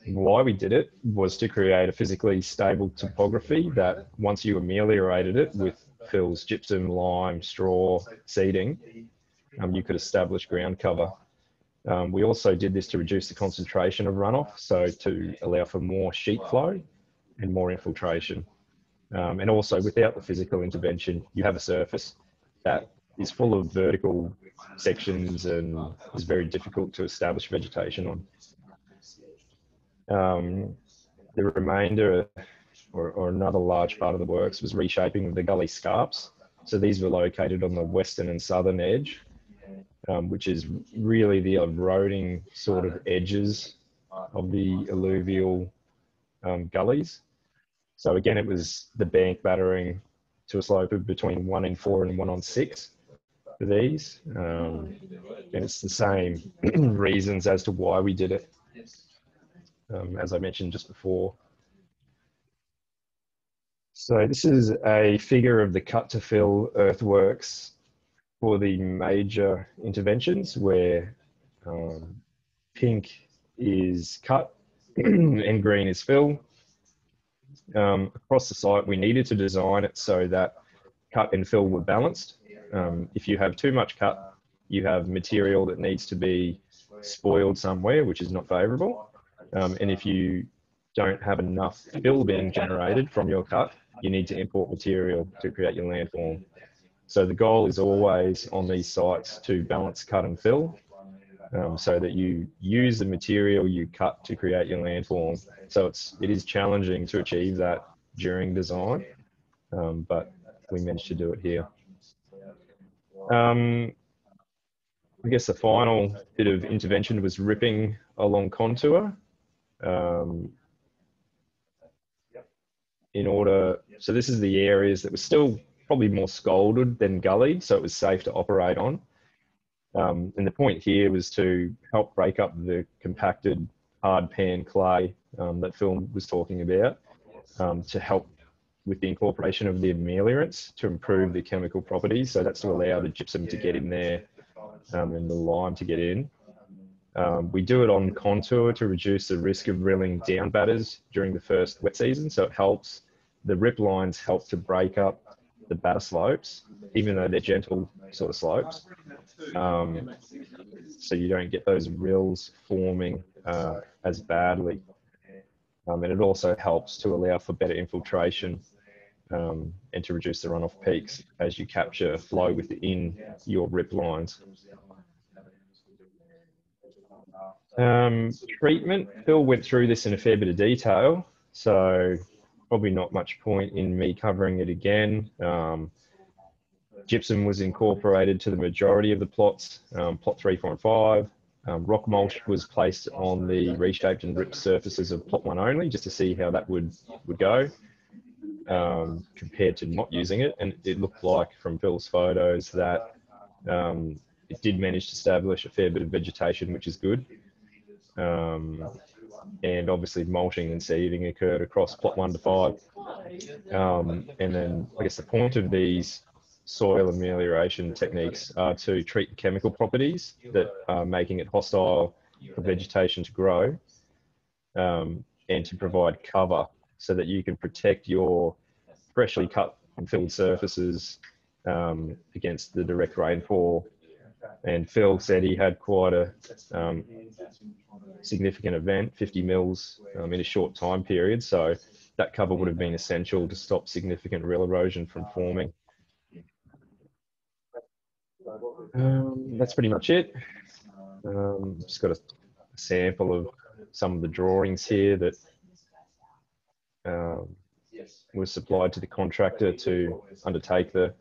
Why we did it was to create a physically stable topography that once you ameliorated it with fills, gypsum, lime, straw, seeding, you could establish ground cover. We also did this to reduce the concentration of runoff, so to allow for more sheet flow and more infiltration. And also without the physical intervention, you have a surface that is full of vertical sections and is very difficult to establish vegetation on. The remainder, or another large part of the works, was reshaping of the Gully Scarps. So these were located on the western and southern edge, which is really the eroding sort of edges of the alluvial gullies. So again, it was the bank battering to a slope of between 1 in 4 and 1 on 6 for these. And it's the same reasons as to why we did it, as I mentioned just before. So this is a figure of the cut to fill earthworks for the major interventions, where pink is cut and green is fill. Across the site, we needed to design it so that cut and fill were balanced. If you have too much cut, you have material that needs to be spoiled somewhere, which is not favourable. And if you don't have enough fill being generated from your cut, you need to import material to create your landform. So the goal is always on these sites to balance cut and fill, so that you use the material you cut to create your landform. So it is challenging to achieve that during design, but we managed to do it here. I guess the final bit of intervention was ripping along contour. So this is the areas that were still probably more scalded than gully, so it was safe to operate on. And the point here was to help break up the compacted hard pan clay that Phil was talking about, to help with the incorporation of the ameliorants to improve the chemical properties. So that's to allow the gypsum to get in there and the lime to get in. We do it on contour to reduce the risk of rilling down batters during the first wet season. So it helps, the rip lines help to break up the batter slopes, even though they're gentle sort of slopes. So you don't get those rills forming as badly. And it also helps to allow for better infiltration and to reduce the runoff peaks as you capture flow within your rip lines. Treatment, Phil went through this in a fair bit of detail, so probably not much point in me covering it again. Gypsum was incorporated to the majority of the plots, plot 3, 4 and 5. Rock mulch was placed on the reshaped and ripped surfaces of plot 1 only, just to see how that would go compared to not using it. And it looked like from Phil's photos that it did manage to establish a fair bit of vegetation, which is good. And obviously mulching and seeding occurred across plot 1 to 5. And then I guess the point of these soil amelioration techniques are to treat the chemical properties that are making it hostile for vegetation to grow, and to provide cover so that you can protect your freshly cut and filled surfaces against the direct rainfall. And Phil said he had quite a significant event, 50 mils in a short time period. So that cover would have been essential to stop significant rill erosion from forming. That's pretty much it. Just got a sample of some of the drawings here that was supplied to the contractor to undertake the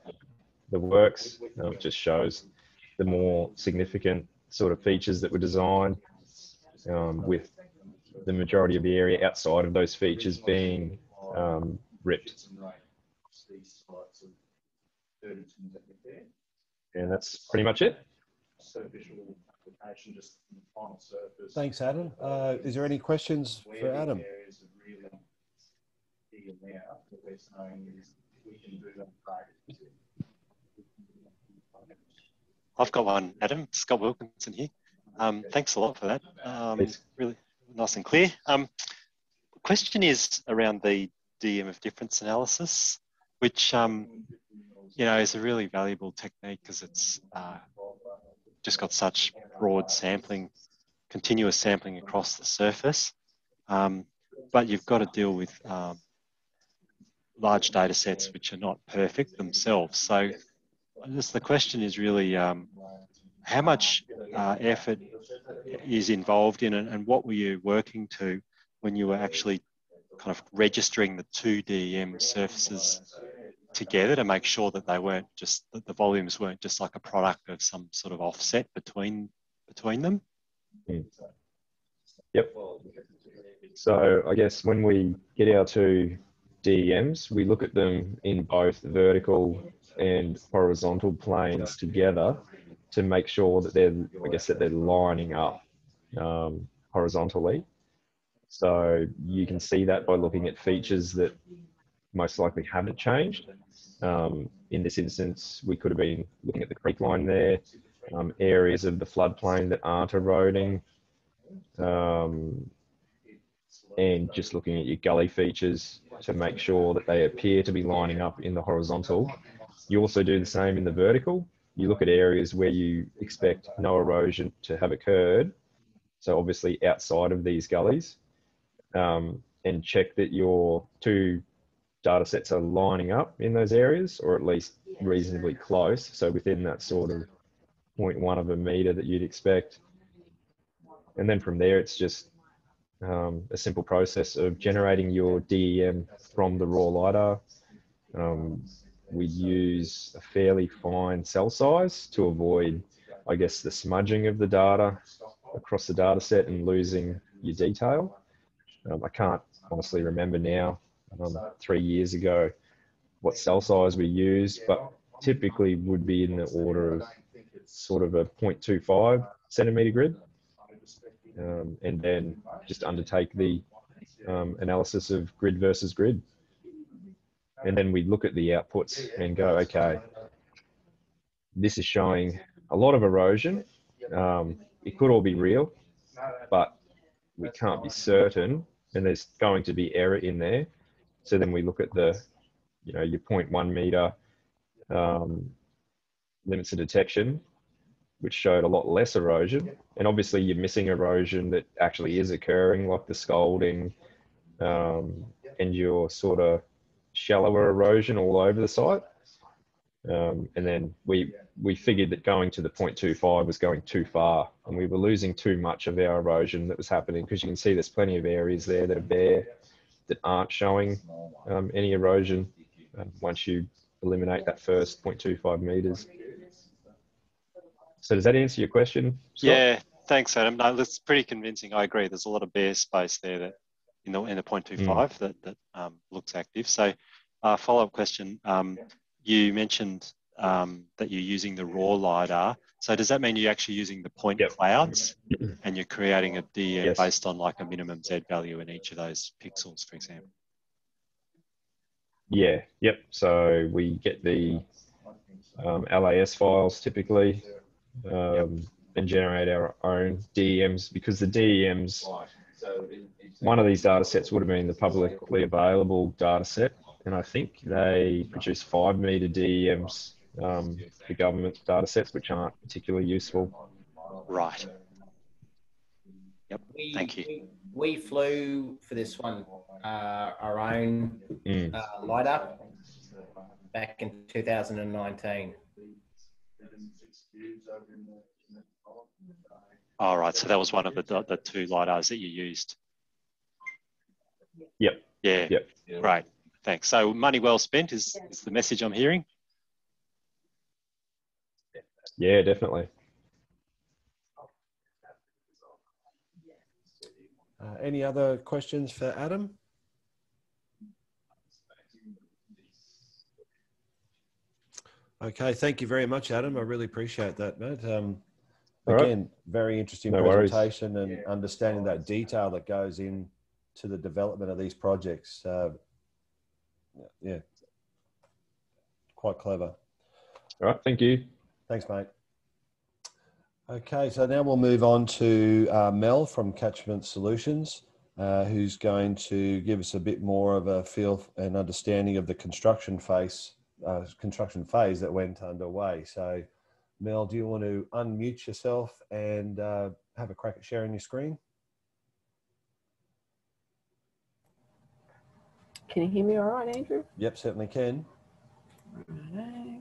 works. It just shows the more significant sort of features that were designed, with the majority of the area outside of those features being ripped. And that's pretty much it. Thanks, Adam. Is there any questions for Adam? I've got one, Adam. Scott Wilkinson here. Thanks a lot for that. Really nice and clear. Question is around the DM of difference analysis, which you know, is a really valuable technique because it's just got such broad sampling, continuous sampling across the surface. But you've got to deal with large data sets which are not perfect themselves. So the question is really how much effort is involved in it, and what were you working to when you were actually kind of registering the two DEM surfaces together to make sure that they weren't just, that the volumes weren't just like a product of some sort of offset between them? Yep. So I guess when we get our two DEMs, we look at them in both vertical and horizontal planes together to make sure that they're lining up horizontally. So you can see that by looking at features that most likely haven't changed. In this instance, we could have been looking at the creek line there, areas of the floodplain that aren't eroding, and just looking at your gully features to make sure that they appear to be lining up in the horizontal. You also do the same in the vertical. You look at areas where you expect no erosion to have occurred, so obviously outside of these gullies, and check that your two data sets are lining up in those areas, or at least reasonably close, so within that sort of 0.1 of a metre that you'd expect. And then from there, it's just a simple process of generating your DEM from the raw LiDAR. We use a fairly fine cell size to avoid, I guess, the smudging of the data across the data set and losing your detail. I can't honestly remember now, 3 years ago, what cell size we used, but typically would be in the order of sort of a 0.25 centimetre grid. And then just undertake the analysis of grid versus grid. And then we look at the outputs and go, okay, this is showing a lot of erosion. It could all be real, but we can't be certain, and there's going to be error in there. So then we look at the, your 0.1 metre limits of detection, which showed a lot less erosion. And obviously you're missing erosion that actually is occurring, like the scalding, and your sort of shallower erosion all over the site. And then we figured that going to the 0.25 was going too far, and we were losing too much of our erosion that was happening, because you can see there's plenty of areas there that are bare that aren't showing any erosion once you eliminate that first 0.25 metres. So does that answer your question, Scott? Yeah, thanks, Adam. No, that's pretty convincing. I agree. There's a lot of bare space there that in the 0.25 that looks active. So follow-up question. You mentioned that you're using the raw LiDAR. So does that mean you're actually using the point clouds and you're creating a DM based on like a minimum Z value in each of those pixels, for example? Yeah, yep. So we get the LAS files typically, and generate our own DEMs, because the DEMs, one of these data sets would have been the publicly available data set, and I think they produce 5 meter DEMs for government data sets, which aren't particularly useful. Right. Yep. Thank you. We flew for this one our own LiDAR back in 2019. All right. So that was one of the 2 LiDARs that you used. Yep. Yeah. Yep. Right. Thanks. So money well spent is the message I'm hearing. Yeah, definitely. Any other questions for Adam? Okay, thank you very much, Adam. I really appreciate that, mate. Again, very interesting presentation and understanding that detail that goes in to the development of these projects. Yeah, quite clever. All right, thank you. Thanks, mate. Okay, so now we'll move on to Mel from Catchment Solutions, who's going to give us a bit more of a feel and understanding of the construction phase that went underway. So, Mel, do you want to unmute yourself and have a crack at sharing your screen? Can you hear me all right, Andrew? Yep, certainly can. Righto.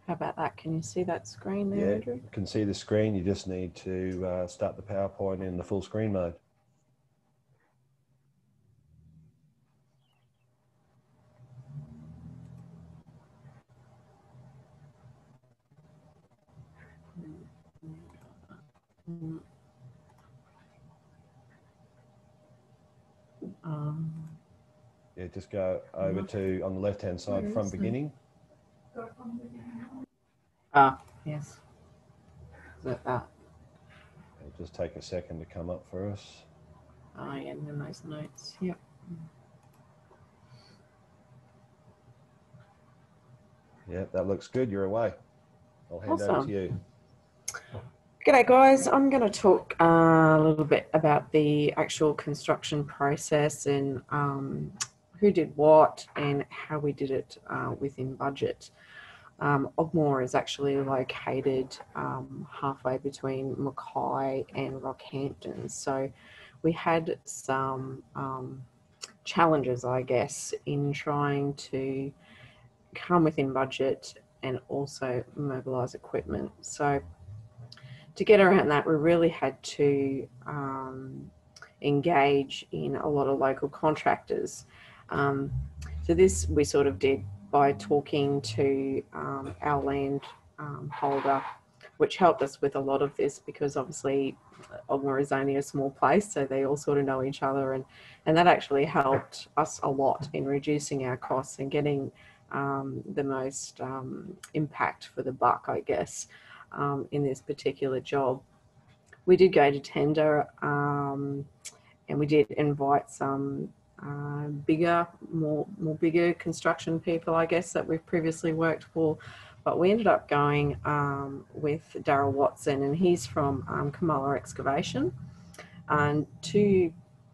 How about that? Can you see that screen there, Andrew? You can see the screen. You just need to start the PowerPoint in the full screen mode. Yeah, just go over to, on the left-hand side, from beginning. Ah, yes. Is that that? It'll just take a second to come up for us. Oh, yeah, and then those notes. Yep. Yeah, that looks good. You're away. I'll hand over to you. G'day guys, I'm going to talk a little bit about the actual construction process and who did what and how we did it within budget. Ogmore is actually located halfway between Mackay and Rockhampton, so we had some challenges, I guess, in trying to come within budget and also mobilise equipment. So to get around that, we really had to engage in a lot of local contractors. So this we sort of did by talking to our land holder, which helped us with a lot of this because obviously Ogmore is only a small place, so they all sort of know each other, and that actually helped us a lot in reducing our costs and getting the most impact for the buck, I guess. In this particular job. We did go to tender and we did invite some bigger, more bigger construction people, I guess, that we've previously worked for, but we ended up going with Darryl Watson, and he's from Kamala Excavation, and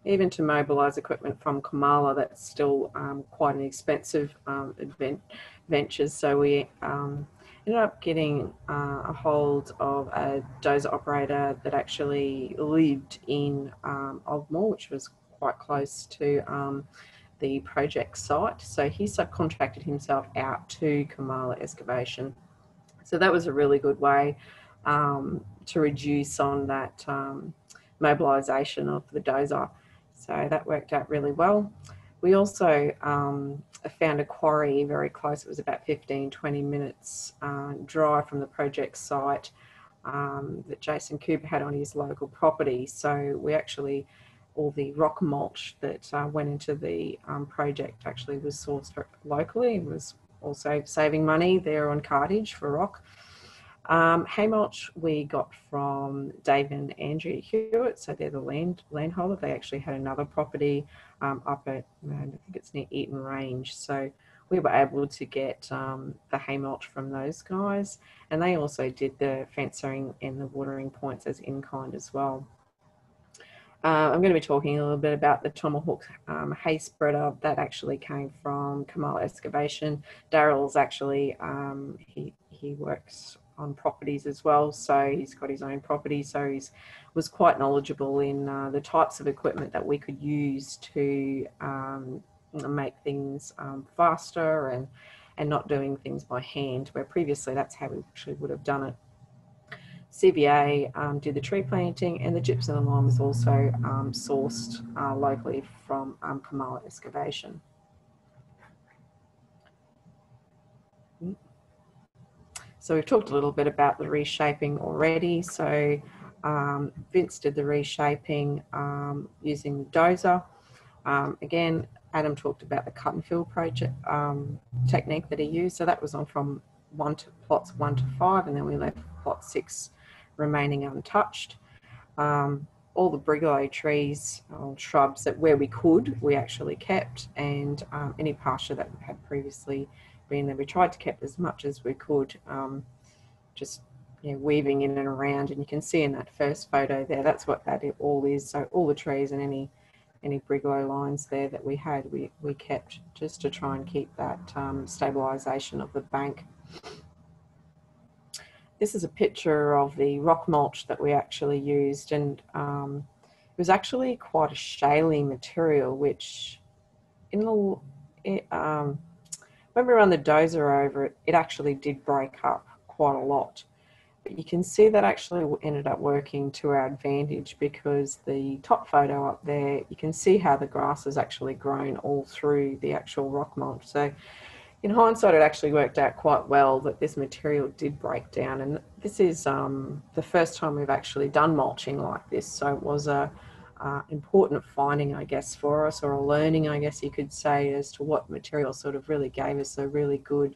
even to mobilise equipment from Kamala, that's still quite an expensive venture, so we ended up getting a hold of a dozer operator that actually lived in Ogmore, which was quite close to the project site. So he subcontracted himself out to Kamala Excavation. So that was a really good way to reduce on that mobilisation of the dozer. So that worked out really well. We also found a quarry very close. It was about 15-20 minutes drive from the project site that Jason Cooper had on his local property. So we actually, all the rock mulch that went into the project actually was sourced locally. It was also saving money there on cartage for rock. Hay mulch we got from Dave and Andrew Hewitt, so they're the landholder. They actually had another property up at, I think it's near Eaton Range, so we were able to get the hay mulch from those guys, and they also did the fencing and the watering points as in kind as well. I'm going to be talking a little bit about the Tomahawk hay spreader that actually came from Kamala Excavation. Daryl's actually, he works on properties as well, so he's got his own property, so he was quite knowledgeable in the types of equipment that we could use to make things faster and not doing things by hand, where previously that's how we actually would have done it. CVA did the tree planting, and the gypsum and lime was also sourced locally from Kamala Excavation. So we've talked a little bit about the reshaping already. So Vince did the reshaping using the dozer. Again, Adam talked about the cut and fill project technique that he used. So that was on from plots 1 to 5, and then we left plot 6 remaining untouched. All the brigalow trees or shrubs that where we could, we actually kept, and any pasture that had previously been there, we tried to keep as much as we could, just weaving in and around. And you can see in that first photo there, that's what that all is. So all the trees and any brigalow lines there that we had, we kept just to try and keep that stabilisation of the bank. This is a picture of the rock mulch that we actually used, and it was actually quite a shaly material, which when we run the dozer over it, it actually did break up quite a lot. But you can see that actually ended up working to our advantage, because the top photo up there, you can see how the grass has actually grown all through the actual rock mulch. So in hindsight, it actually worked out quite well that this material did break down, and this is the first time we've actually done mulching like this, so it was a important finding, I guess, for us, or a learning, I guess you could say, as to what material sort of really gave us a really good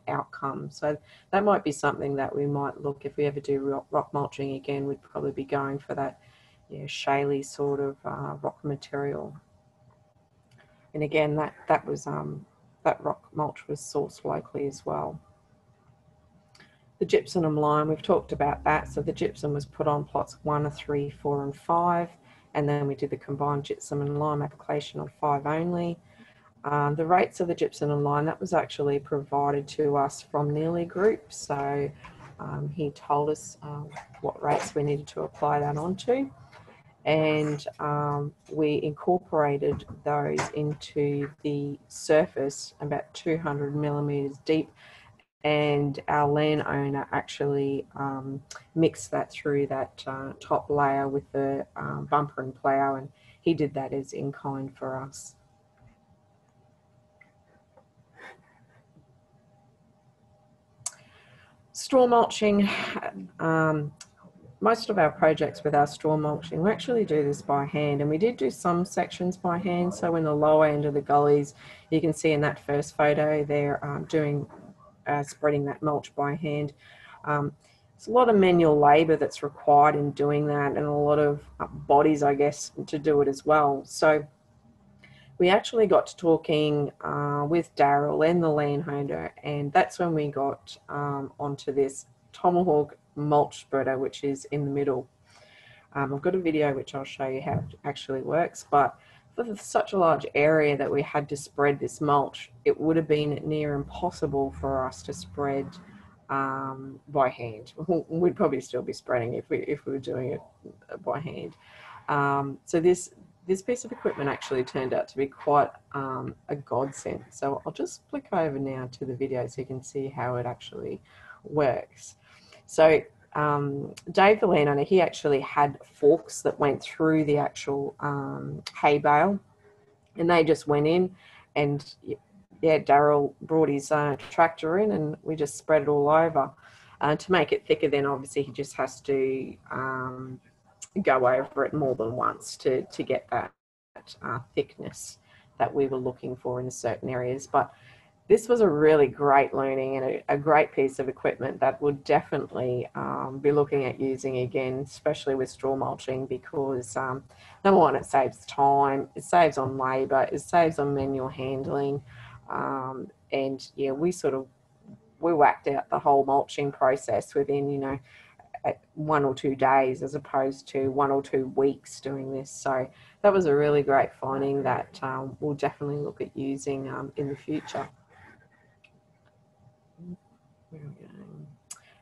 outcome. So that might be something that we might look, if we ever do rock mulching again, we'd probably be going for that shaly sort of rock material. And again, that was that rock mulch was sourced locally as well. The gypsum and lime, we've talked about that. So the gypsum was put on plots 1, 3, 4 and 5, and then we did the combined gypsum and lime application on 5 only. The rates of the gypsum and lime, that was actually provided to us from Neely Group. So he told us what rates we needed to apply that onto. And we incorporated those into the surface about 200 millimeters deep, and our landowner actually mixed that through that top layer with the bumper and plough, and he did that as in kind for us. Straw mulching. Most of our projects with our straw mulching, we actually do this by hand, and we did do some sections by hand. So in the lower end of the gullies, you can see in that first photo they're doing spreading that mulch by hand. It's a lot of manual labour that's required in doing that, and a lot of bodies, I guess, to do it as well. So we actually got to talking with Daryl and the landholder, and that's when we got onto this Tomahawk mulch spreader, which is in the middle. I've got a video which I'll show you how it actually works, but for such a large area that we had to spread this mulch, it would have been near impossible for us to spread by hand. We'd probably still be spreading if we were doing it by hand. So this piece of equipment actually turned out to be quite a godsend. So I'll just flick over now to the video so you can see how it actually works. So Dave the landowner, he actually had forks that went through the actual hay bale, and they just went in, and yeah, Daryl brought his tractor in, and we just spread it all over. To make it thicker, then obviously he just has to go over it more than once to get that thickness that we were looking for in certain areas. But this was a really great learning and a great piece of equipment that would definitely be looking at using again, especially with straw mulching, because number one, it saves time, it saves on labour, it saves on manual handling, and yeah, we whacked out the whole mulching process within, you know, 1 or 2 days as opposed to 1 or 2 weeks doing this. So that was a really great finding that we'll definitely look at using in the future.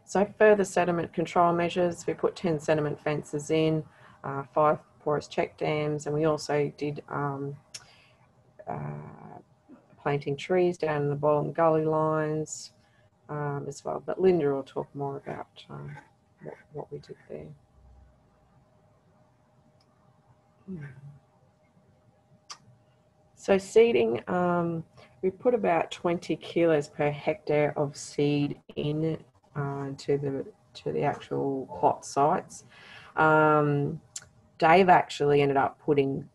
So further sediment control measures, we put 10 sediment fences in, 5 porous check dams, and we also did planting trees down in the bottom gully lines as well. But Linda will talk more about what we did there. So seeding, we put about 20 kilos per hectare of seed in to the actual plot sites. Dave actually ended up putting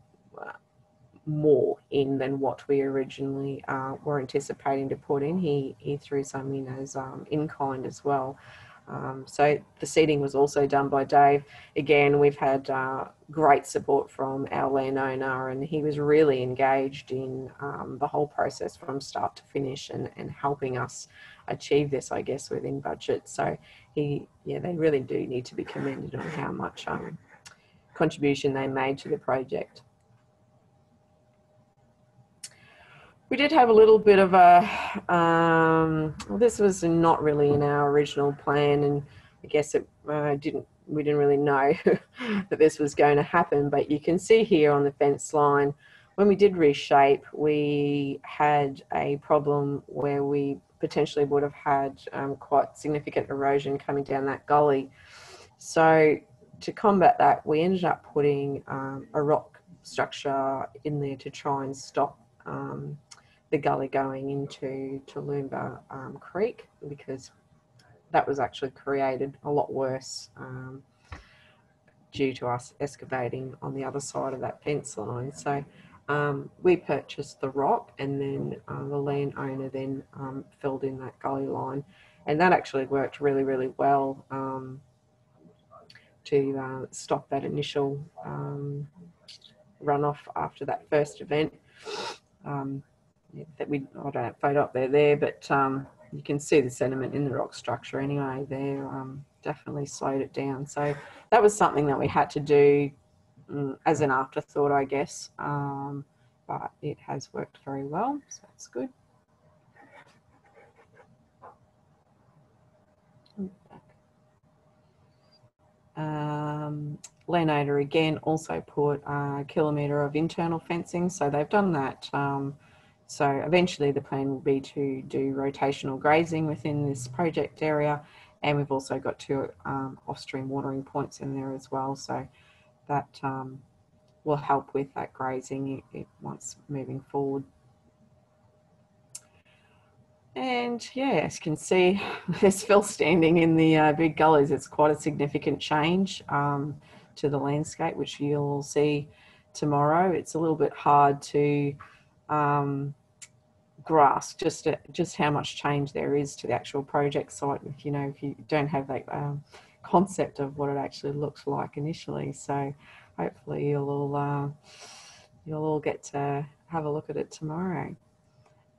more in than what we originally were anticipating to put in. He threw some in as in kind as well. So the seeding was also done by Dave. Again, we've had great support from our landowner, and he was really engaged in the whole process from start to finish and helping us achieve this, I guess, within budget. So they really do need to be commended on how much contribution they made to the project. We did have a little bit of a, well, this was not really in our original plan, and I guess we didn't really know that this was going to happen, but you can see here on the fence line, when we did reshape, we had a problem where we potentially would have had quite significant erosion coming down that gully. So to combat that, we ended up putting a rock structure in there to try and stop the gully going into Toowoomba Creek, because that was actually created a lot worse due to us excavating on the other side of that fence line. So we purchased the rock, and then the landowner then filled in that gully line, and that actually worked really, really well to stop that initial runoff after that first event. That I don't have a photo up there, but you can see the sediment in the rock structure anyway there. Definitely slowed it down. So that was something that we had to do as an afterthought, I guess, but it has worked very well, so that's good. Landowner again also put a kilometre of internal fencing, so they've done that. So eventually the plan will be to do rotational grazing within this project area, and we've also got 2 off-stream watering points in there as well, so that will help with that grazing once moving forward. And yeah, as you can see, there's fill standing in the big gullies. It's quite a significant change to the landscape, which you'll see tomorrow. It's a little bit hard to grasp just how much change there is to the actual project site if you don't have that concept of what it actually looks like initially. So hopefully you'll all get to have a look at it tomorrow.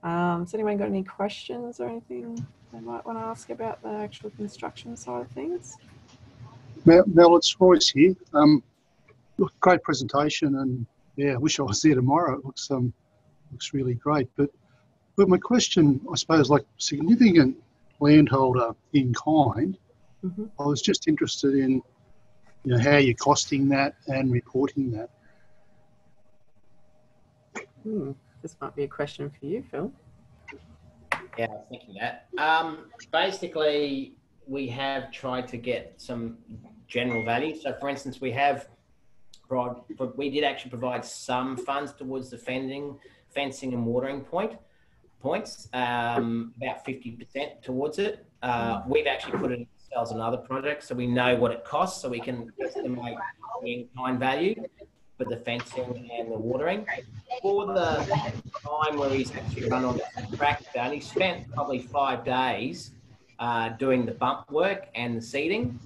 Has anyone got any questions or anything they might want to ask about the actual construction side of things? Mel, it's Royce here. Look, great presentation, and yeah, I wish I was there tomorrow. It looks really great. But my question, I suppose, like significant landholder in kind, I was just interested in how you're costing that and reporting that. This might be a question for you, Phil. Yeah, I was thinking that. Basically, we have tried to get some general value. So, for instance, we did actually provide some funds towards the fencing and watering points, about 50% towards it. We've actually put it ourselves on other projects, so we know what it costs, so we can estimate the in-kind value. for the fencing and the watering. For the time where he's actually run on the tractor, and he spent probably 5 days doing the bump work and the seeding.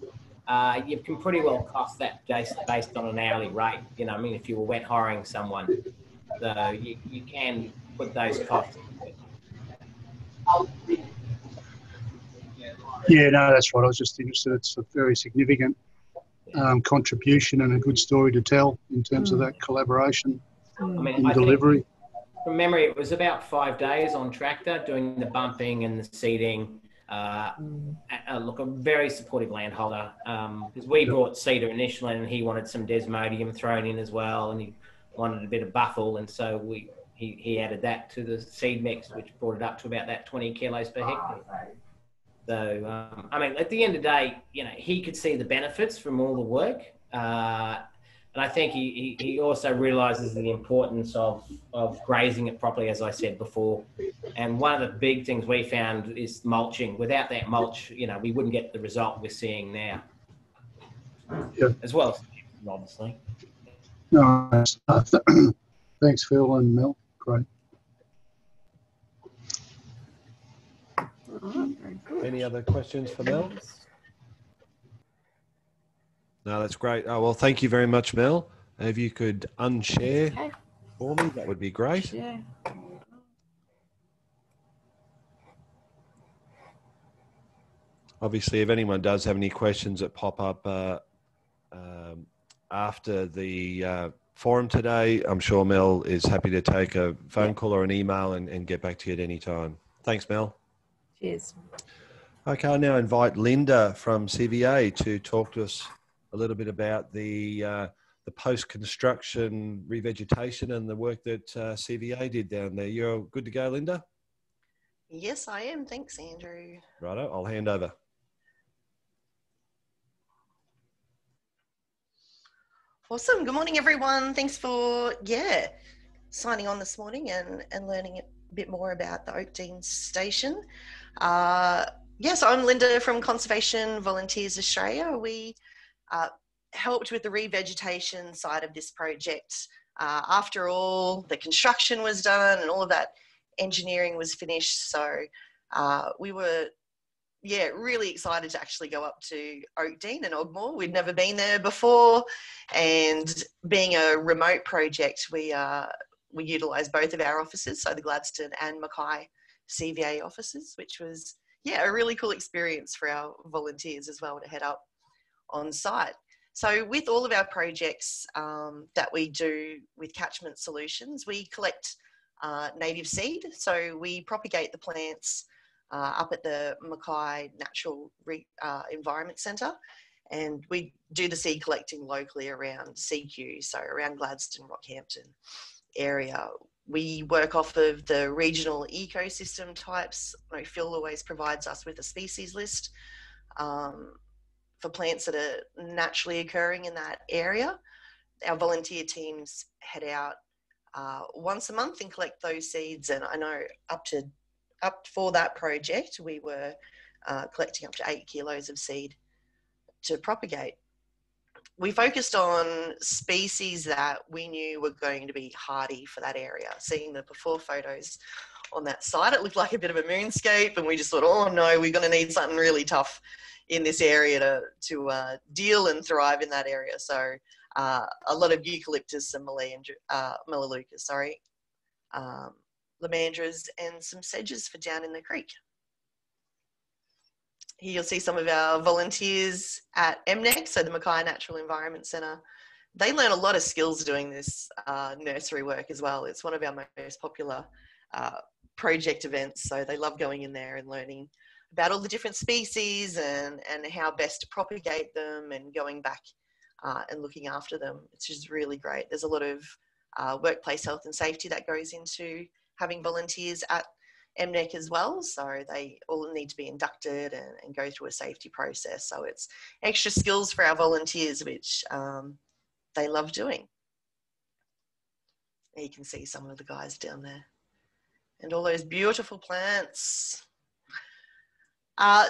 You can pretty well cost that based on an hourly rate. You know, I mean, if you were wet hiring someone, so you can put those costs. Yeah, no, that's right. I was just interested. It's a very significant contribution and a good story to tell in terms of that collaboration in delivery. From memory, it was about 5 days on tractor doing the bumping and the seeding. Look, a very supportive landholder, because we brought cedar initially and he wanted some desmodium thrown in as well, and he wanted a bit of buffle, and so he added that to the seed mix, which brought it up to about that 20 kilos per hectare. So, I mean, at the end of the day, you know, he could see the benefits from all the work. And I think he also realises the importance of grazing it properly, as I said before. And one of the big things we found is mulching. Without that mulch, you know, we wouldn't get the result we're seeing now. Yep. As well as, obviously. No, thanks, Phil and Mel. Great. Any other questions for Mel? No, that's great. Oh, well, thank you very much, Mel. If you could unshare for me, that would be great. Yeah. Obviously, if anyone does have any questions that pop up after the forum today, I'm sure Mel is happy to take a phone call or an email and get back to you at any time. Thanks, Mel. Cheers. Okay, I'll now invite Linda from CVA to talk to us a little bit about the post-construction revegetation and the work that CVA did down there. You're good to go, Linda? Yes, I am. Thanks, Andrew. Righto, I'll hand over. Awesome. Good morning, everyone. Thanks for, signing on this morning and learning a bit more about the Oakdean Station. So I'm Linda from Conservation Volunteers Australia. We helped with the revegetation side of this project. After all the construction was done and all of that engineering was finished, so we were really excited to actually go up to Oakdean and Ogmore. We'd never been there before, and being a remote project, we utilised both of our offices, so the Gladstone and Mackay CVA offices, which was a really cool experience for our volunteers as well to head up on site. So with all of our projects that we do with Catchment Solutions, we collect native seed. So we propagate the plants up at the Mackay Natural Environment Centre, and we do the seed collecting locally around CQ, so around Gladstone, Rockhampton area. We work off of the regional ecosystem types. Phil always provides us with a species list for plants that are naturally occurring in that area. Our volunteer teams head out once a month and collect those seeds, and I know up for that project we were collecting up to 8 kilos of seed to propagate. We focused on species that we knew were going to be hardy for that area. Seeing the before photos on that site, it looked like a bit of a moonscape, and we just thought, oh no, we're going to need something really tough in this area to deal and thrive in that area. So a lot of eucalyptus and melaleucas, lomandras, and some sedges for down in the creek. Here you'll see some of our volunteers at MNEC, so the Mackay Natural Environment Centre. They learn a lot of skills doing this nursery work as well. It's one of our most popular project events, so they love going in there and learning about all the different species and how best to propagate them and going back and looking after them. It's just really great. There's a lot of workplace health and safety that goes into having volunteers at MNEC as well, so they all need to be inducted and go through a safety process. So it's extra skills for our volunteers, which they love doing. And you can see some of the guys down there and all those beautiful plants.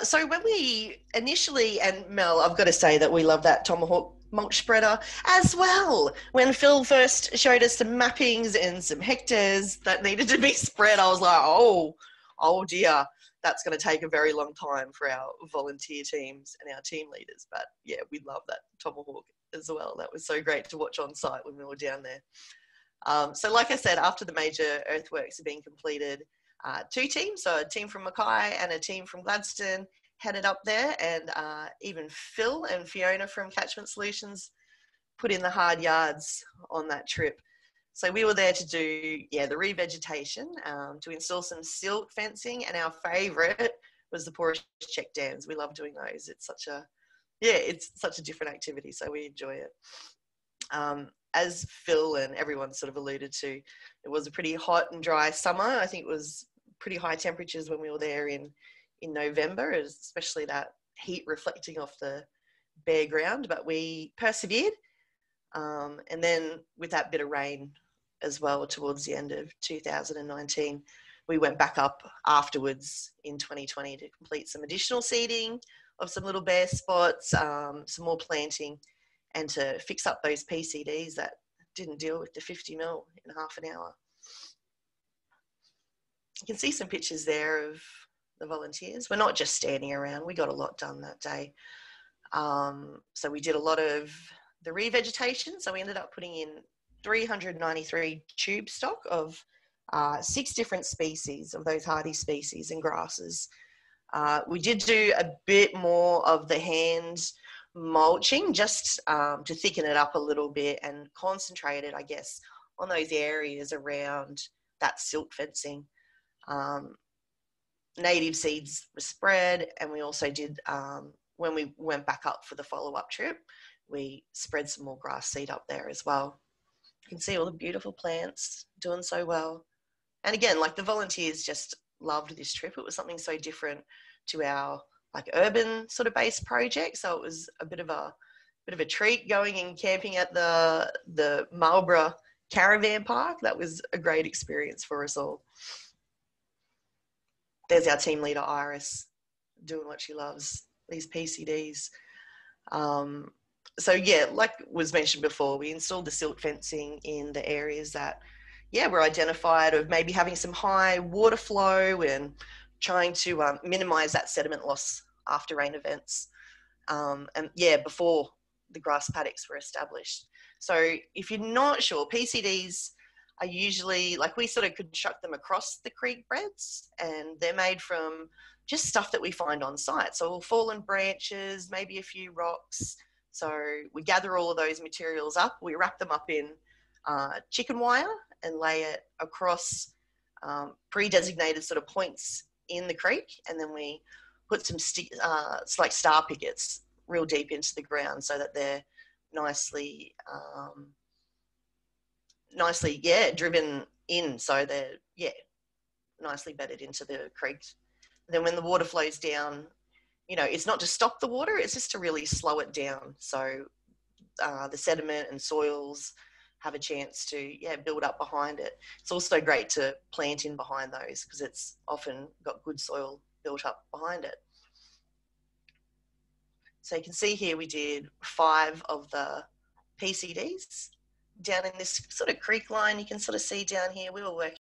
So when we initially, and Mel, I've got to say that we love that tomahawk mulch spreader as well. When Phil first showed us some mappings and some hectares that needed to be spread, I was like, oh dear, that's going to take a very long time for our volunteer teams and our team leaders. But yeah, we love that tomahawk as well. That was so great to watch on site when we were down there. So like I said, after the major earthworks have been completed, 2 teams, so a team from Mackay and a team from Gladstone headed up there, and even Phil and Fiona from Catchment Solutions put in the hard yards on that trip. So we were there to do, the revegetation, to install some silt fencing, and our favourite was the porous check dams. We love doing those. It's such a different activity, so we enjoy it. As Phil and everyone sort of alluded to, it was a pretty hot and dry summer. I think it was pretty high temperatures when we were there in November, especially that heat reflecting off the bare ground, but we persevered. And then with that bit of rain as well towards the end of 2019, we went back up afterwards in 2020 to complete some additional seeding of some little bare spots, some more planting, and to fix up those PCDs that didn't deal with the 50 mil in half an hour. You can see some pictures there of the volunteers. We're not just standing around, we got a lot done that day. So we did a lot of the revegetation. So we ended up putting in 393 tube stock of 6 different species of those hardy species and grasses. We did do a bit more of the hand mulching just to thicken it up a little bit and concentrate it, I guess, on those areas around that silt fencing. Native seeds were spread, and we also did, when we went back up for the follow-up trip, we spread some more grass seed up there as well. You can see all the beautiful plants doing so well. And again, like the volunteers just loved this trip. It was something so different to our urban sort of based project. So it was a bit of a treat going and camping at the Marlborough Caravan Park. That was a great experience for us all. There's our team leader, Iris, doing what she loves, these PCDs. So yeah, like was mentioned before, we installed the silt fencing in the areas that, were identified of maybe having some high water flow and trying to minimize that sediment loss after rain events. Before the grass paddocks were established. So if you're not sure, PCDs are usually, we sort of construct them across the creek beds, and they're made from just stuff that we find on site. So fallen branches, maybe a few rocks. So we gather all of those materials up, we wrap them up in chicken wire and lay it across pre-designated sort of points in the creek, and then we put some it's like star pickets real deep into the ground so that they're nicely driven in, so they're nicely bedded into the creek. Then when the water flows down, it's not to stop the water, it's just to really slow it down, so the sediment and soils have a chance to build up behind it. It's also great to plant in behind those because it's often got good soil built up behind it. So you can see here we did 5 of the PCDs down in this sort of creek line. You can sort of see down here we were working